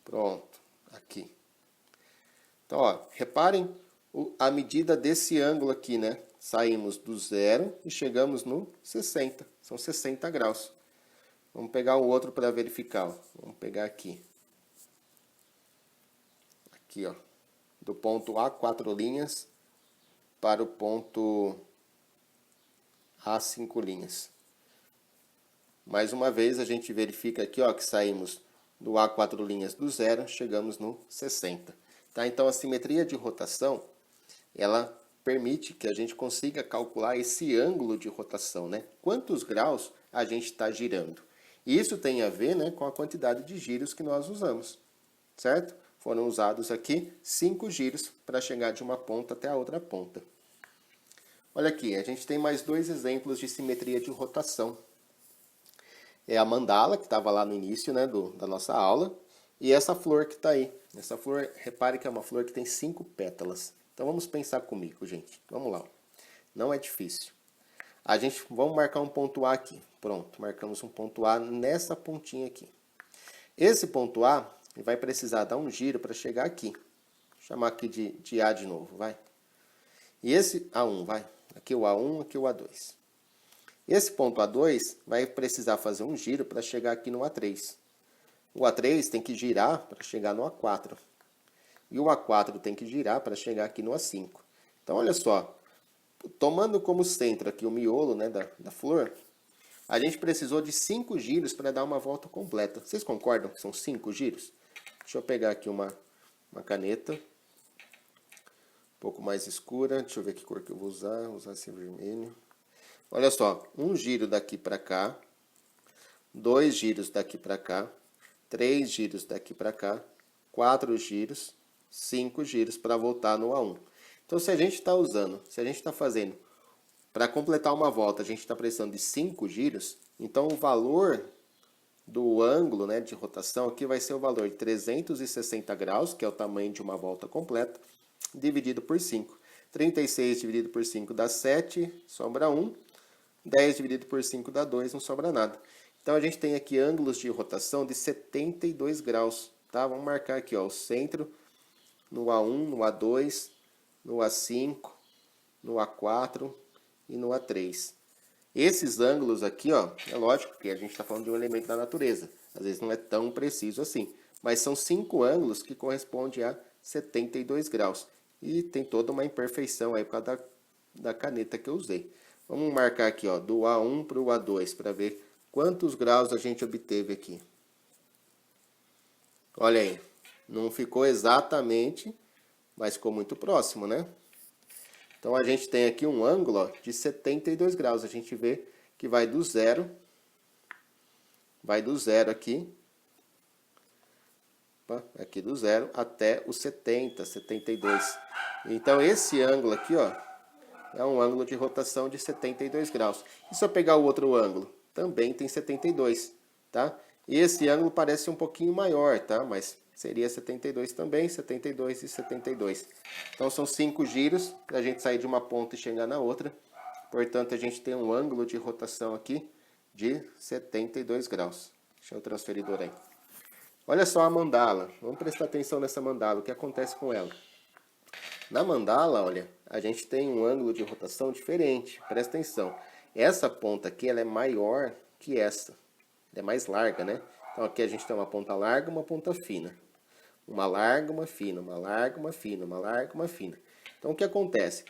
Pronto, aqui. Então, ó, reparem a medida desse ângulo aqui, né? Saímos do zero e chegamos no 60. São 60 graus. Vamos pegar o outro para verificar, ó. Vamos pegar aqui. Aqui, ó. Do ponto A, 4 linhas, para o ponto A, 5 linhas. Mais uma vez, a gente verifica aqui, ó, que saímos do A, 4 linhas do zero, chegamos no 60. Tá? Então, a simetria de rotação, ela permite que a gente consiga calcular esse ângulo de rotação, né? Quantos graus a gente está girando. E isso tem a ver, né, com a quantidade de giros que nós usamos, certo? Foram usados aqui 5 giros para chegar de uma ponta até a outra ponta. Olha aqui, a gente tem mais 2 exemplos de simetria de rotação. É a mandala, que estava lá no início, né, da nossa aula, e essa flor que está aí. Essa flor, repare que é uma flor que tem 5 pétalas. Então vamos pensar comigo, gente. Vamos lá. Não é difícil. Vamos marcar um ponto A aqui. Pronto, marcamos um ponto A nessa pontinha aqui. Esse ponto A vai precisar dar um giro para chegar aqui. Vou chamar aqui de A de novo, vai. E esse A1, vai. Aqui o A1, aqui o A2. Esse ponto A2 vai precisar fazer um giro para chegar aqui no A3. O A3 tem que girar para chegar no A4. E o A4 tem que girar para chegar aqui no A5. Então, olha só. Tomando como centro aqui o miolo, né, da flor, a gente precisou de 5 giros para dar uma volta completa. Vocês concordam que são 5 giros? Deixa eu pegar aqui uma caneta. Um pouco mais escura. Deixa eu ver que cor que eu vou usar. Vou usar esse vermelho. Olha só. Um giro daqui para cá. 2 giros daqui para cá. 3 giros daqui para cá. 4 giros. 5 giros para voltar no A1. Então, se a gente está fazendo, para completar uma volta, a gente está precisando de 5 giros, então o valor do ângulo, né, de rotação aqui vai ser o valor de 360 graus, que é o tamanho de uma volta completa, dividido por 5. 36 dividido por 5 dá 7, sobra 1. 10 dividido por 5 dá 2, não sobra nada. Então, a gente tem aqui ângulos de rotação de 72 graus. Tá? Vamos marcar aqui, ó, o centro no A1, no A2, no A5, no A4 e no A3. Esses ângulos aqui, ó, é lógico que a gente está falando de um elemento da natureza. Às vezes não é tão preciso assim. Mas são 5 ângulos que correspondem a 72 graus. E tem toda uma imperfeição aí por causa da caneta que eu usei. Vamos marcar aqui, ó, do A1 para o A2 para ver quantos graus a gente obteve aqui. Olha aí, não ficou exatamente, mas ficou muito próximo, né? Então, a gente tem aqui um ângulo, ó, de 72 graus. A gente vê que vai do zero aqui, aqui do zero até o 70, 72. Então, esse ângulo aqui, ó, é um ângulo de rotação de 72 graus. E se eu pegar o outro ângulo? Também tem 72, tá? E esse ângulo parece um pouquinho maior, tá? Mas seria 72 também, 72 e 72. Então são 5 giros para a gente sair de uma ponta e chegar na outra. Portanto, a gente tem um ângulo de rotação aqui de 72 graus. Deixa eu transferidor aí. Olha só a mandala. Vamos prestar atenção nessa mandala. O que acontece com ela? Na mandala, olha, a gente tem um ângulo de rotação diferente. Presta atenção. Essa ponta aqui ela é maior que essa. Ela é mais larga, né? Então aqui a gente tem uma ponta larga e uma ponta fina. Uma larga, uma fina, uma larga, uma fina, uma larga, uma fina. Então o que acontece?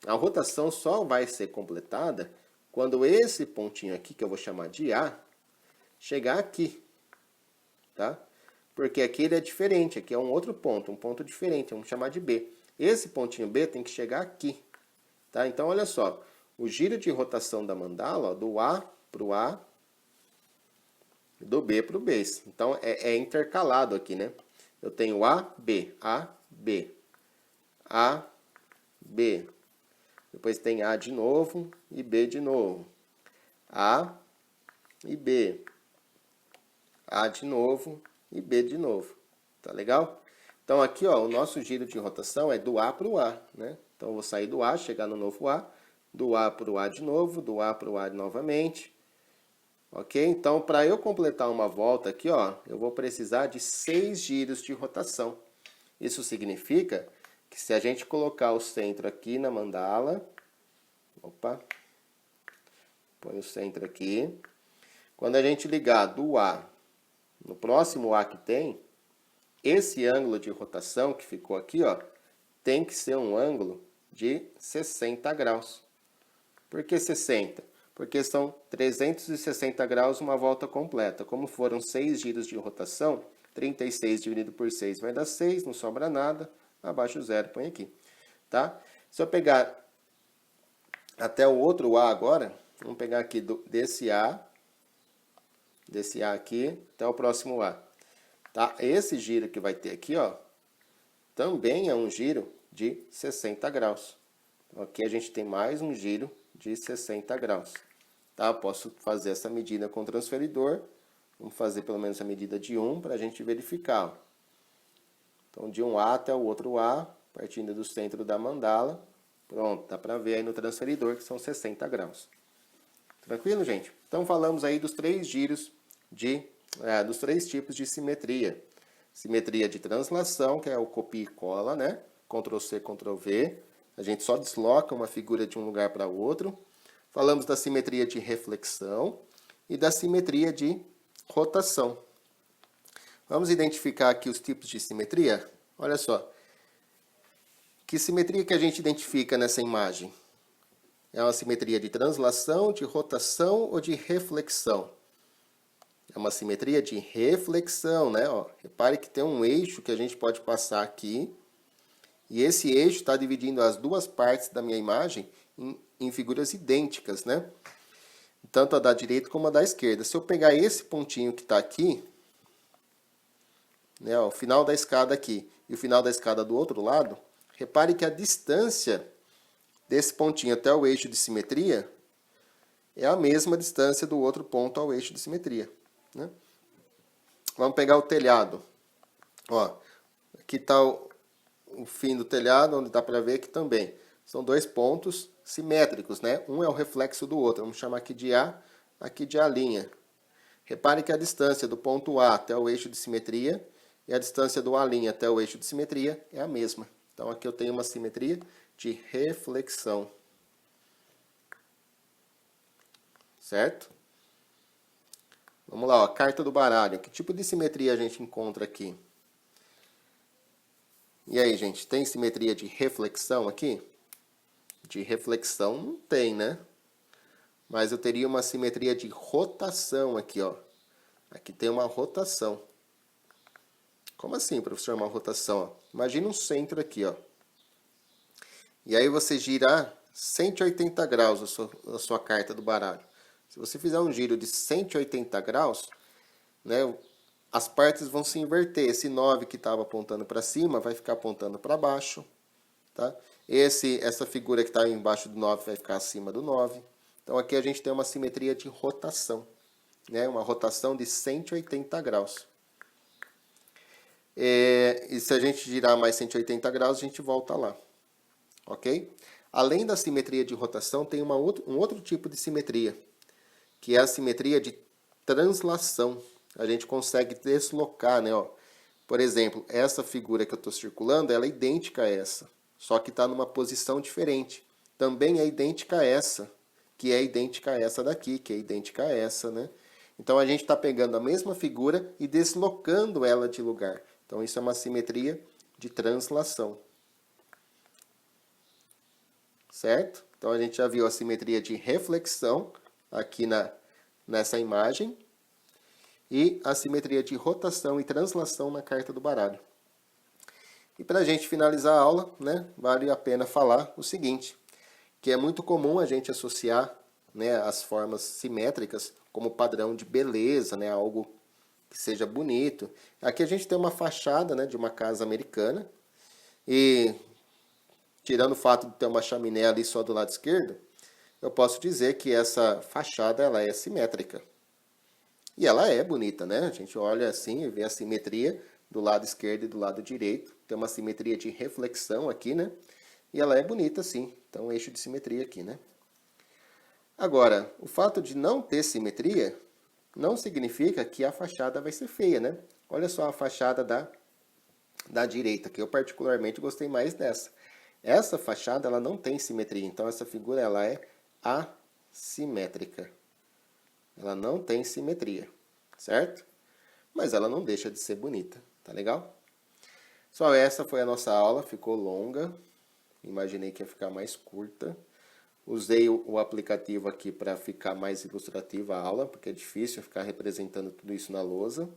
A rotação só vai ser completada quando esse pontinho aqui, que eu vou chamar de A, chegar aqui, tá? Porque aqui ele é diferente, aqui é um outro ponto, um ponto diferente, vamos chamar de B. Esse pontinho B tem que chegar aqui, tá? Então, olha só, o giro de rotação da mandala, ó, do A para o A, do B para o B. Então, é intercalado aqui, né? Eu tenho A, B, A, B, A, B. Depois tem A de novo e B de novo. A e B. A de novo e B de novo. Tá legal? Então aqui, ó, o nosso giro de rotação é do A para o A, né? Então eu vou sair do A, chegar no novo A, do A para o A de novo, do A para o A novamente. Ok? Então, para eu completar uma volta aqui, ó, eu vou precisar de 6 giros de rotação. Isso significa que se a gente colocar o centro aqui na mandala, opa, põe o centro aqui. Quando a gente ligar do A no próximo A que tem, esse ângulo de rotação que ficou aqui, ó, tem que ser um ângulo de 60 graus. Por que 60? Porque são 360 graus uma volta completa. Como foram 6 giros de rotação, 36 dividido por 6 vai dar 6, não sobra nada. Abaixo zero, põe aqui. Tá? Se eu pegar até o outro A agora, vamos pegar aqui desse A aqui até o próximo A. Tá? Esse giro que vai ter aqui, ó, também é um giro de 60 graus. Então, aqui a gente tem mais um giro de 60 graus. Tá? Posso fazer essa medida com o transferidor. Vamos fazer pelo menos a medida de 1 para a gente verificar. Ó. Então, de um A até o outro A, partindo do centro da mandala. Pronto, dá para ver aí no transferidor que são 60 graus. Tranquilo, gente? Então, falamos aí dos 3 giros dos 3 tipos de simetria. Simetria de translação, que é o copia e cola, né? Ctrl+C, Ctrl+V. A gente só desloca uma figura de um lugar para outro. Falamos da simetria de reflexão e da simetria de rotação. Vamos identificar aqui os tipos de simetria? Olha só. Que simetria que a gente identifica nessa imagem? É uma simetria de translação, de rotação ou de reflexão? É uma simetria de reflexão, né? Ó, repare que tem um eixo que a gente pode passar aqui. E esse eixo está dividindo as duas partes da minha imagem em figuras idênticas, né? Tanto a da direita como a da esquerda. Se eu pegar esse pontinho que está aqui, né, ó, o final da escada aqui e o final da escada do outro lado, repare que a distância desse pontinho até o eixo de simetria é a mesma distância do outro ponto ao eixo de simetria. Né? Vamos pegar o telhado. Ó, aqui está o fim do telhado, onde dá para ver que também são 2 pontos simétricos, né? Um é o reflexo do outro. Vamos chamar aqui de A, aqui de A'. Repare que a distância do ponto A até o eixo de simetria e a distância do A' até o eixo de simetria é a mesma. Então aqui eu tenho uma simetria de reflexão. Certo? Vamos lá, ó, carta do baralho. Que tipo de simetria a gente encontra aqui? E aí, gente, tem simetria de reflexão aqui? De reflexão não tem, né? Mas eu teria uma simetria de rotação aqui, ó. Aqui tem uma rotação. Como assim, professor, uma rotação? Ó? Imagina um centro aqui, ó. E aí você girar 180 graus a sua carta do baralho. Se você fizer um giro de 180 graus, né, as partes vão se inverter. Esse 9 que estava apontando para cima vai ficar apontando para baixo. Tá? Essa figura que está embaixo do 9 vai ficar acima do 9. Então aqui a gente tem uma simetria de rotação, né? Uma rotação de 180 graus. E se a gente girar mais 180 graus, a gente volta lá. Ok? Além da simetria de rotação, tem um outro tipo de simetria, que é a simetria de translação. A gente consegue deslocar, né? Ó. Por exemplo, essa figura que eu estou circulando, ela é idêntica a essa, só que está numa posição diferente. Também é idêntica a essa, que é idêntica a essa daqui, que é idêntica a essa, né? Então a gente está pegando a mesma figura e deslocando ela de lugar. Então isso é uma simetria de translação. Certo? Então a gente já viu a simetria de reflexão aqui nessa imagem e a simetria de rotação e translação na carta do baralho. E para a gente finalizar a aula, né, vale a pena falar o seguinte, que é muito comum a gente associar, né, as formas simétricas como padrão de beleza, né, algo que seja bonito. Aqui a gente tem uma fachada, né, de uma casa americana e tirando o fato de ter uma chaminé ali só do lado esquerdo, eu posso dizer que essa fachada ela é simétrica. E ela é bonita, né? A gente olha assim e vê a simetria do lado esquerdo e do lado direito. Tem uma simetria de reflexão aqui, né? E ela é bonita, sim. Então, eixo de simetria aqui, né? Agora, o fato de não ter simetria não significa que a fachada vai ser feia, né? Olha só a fachada da direita, que eu particularmente gostei mais dessa. Essa fachada ela não tem simetria, então essa figura ela é assimétrica. Ela não tem simetria, certo? Mas ela não deixa de ser bonita, tá legal? Só essa foi a nossa aula, ficou longa. Imaginei que ia ficar mais curta. Usei o aplicativo aqui para ficar mais ilustrativa a aula, porque é difícil ficar representando tudo isso na lousa.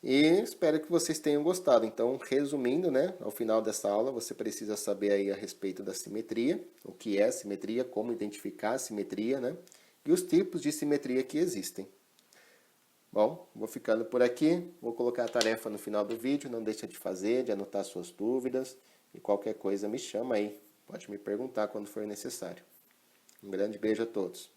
E espero que vocês tenham gostado. Então, resumindo, né, ao final dessa aula, você precisa saber aí a respeito da simetria, o que é simetria, como identificar a simetria, né, e os tipos de simetria que existem. Bom, vou ficando por aqui, vou colocar a tarefa no final do vídeo, não deixa de fazer, de anotar suas dúvidas, e qualquer coisa me chama aí, pode me perguntar quando for necessário. Um grande beijo a todos.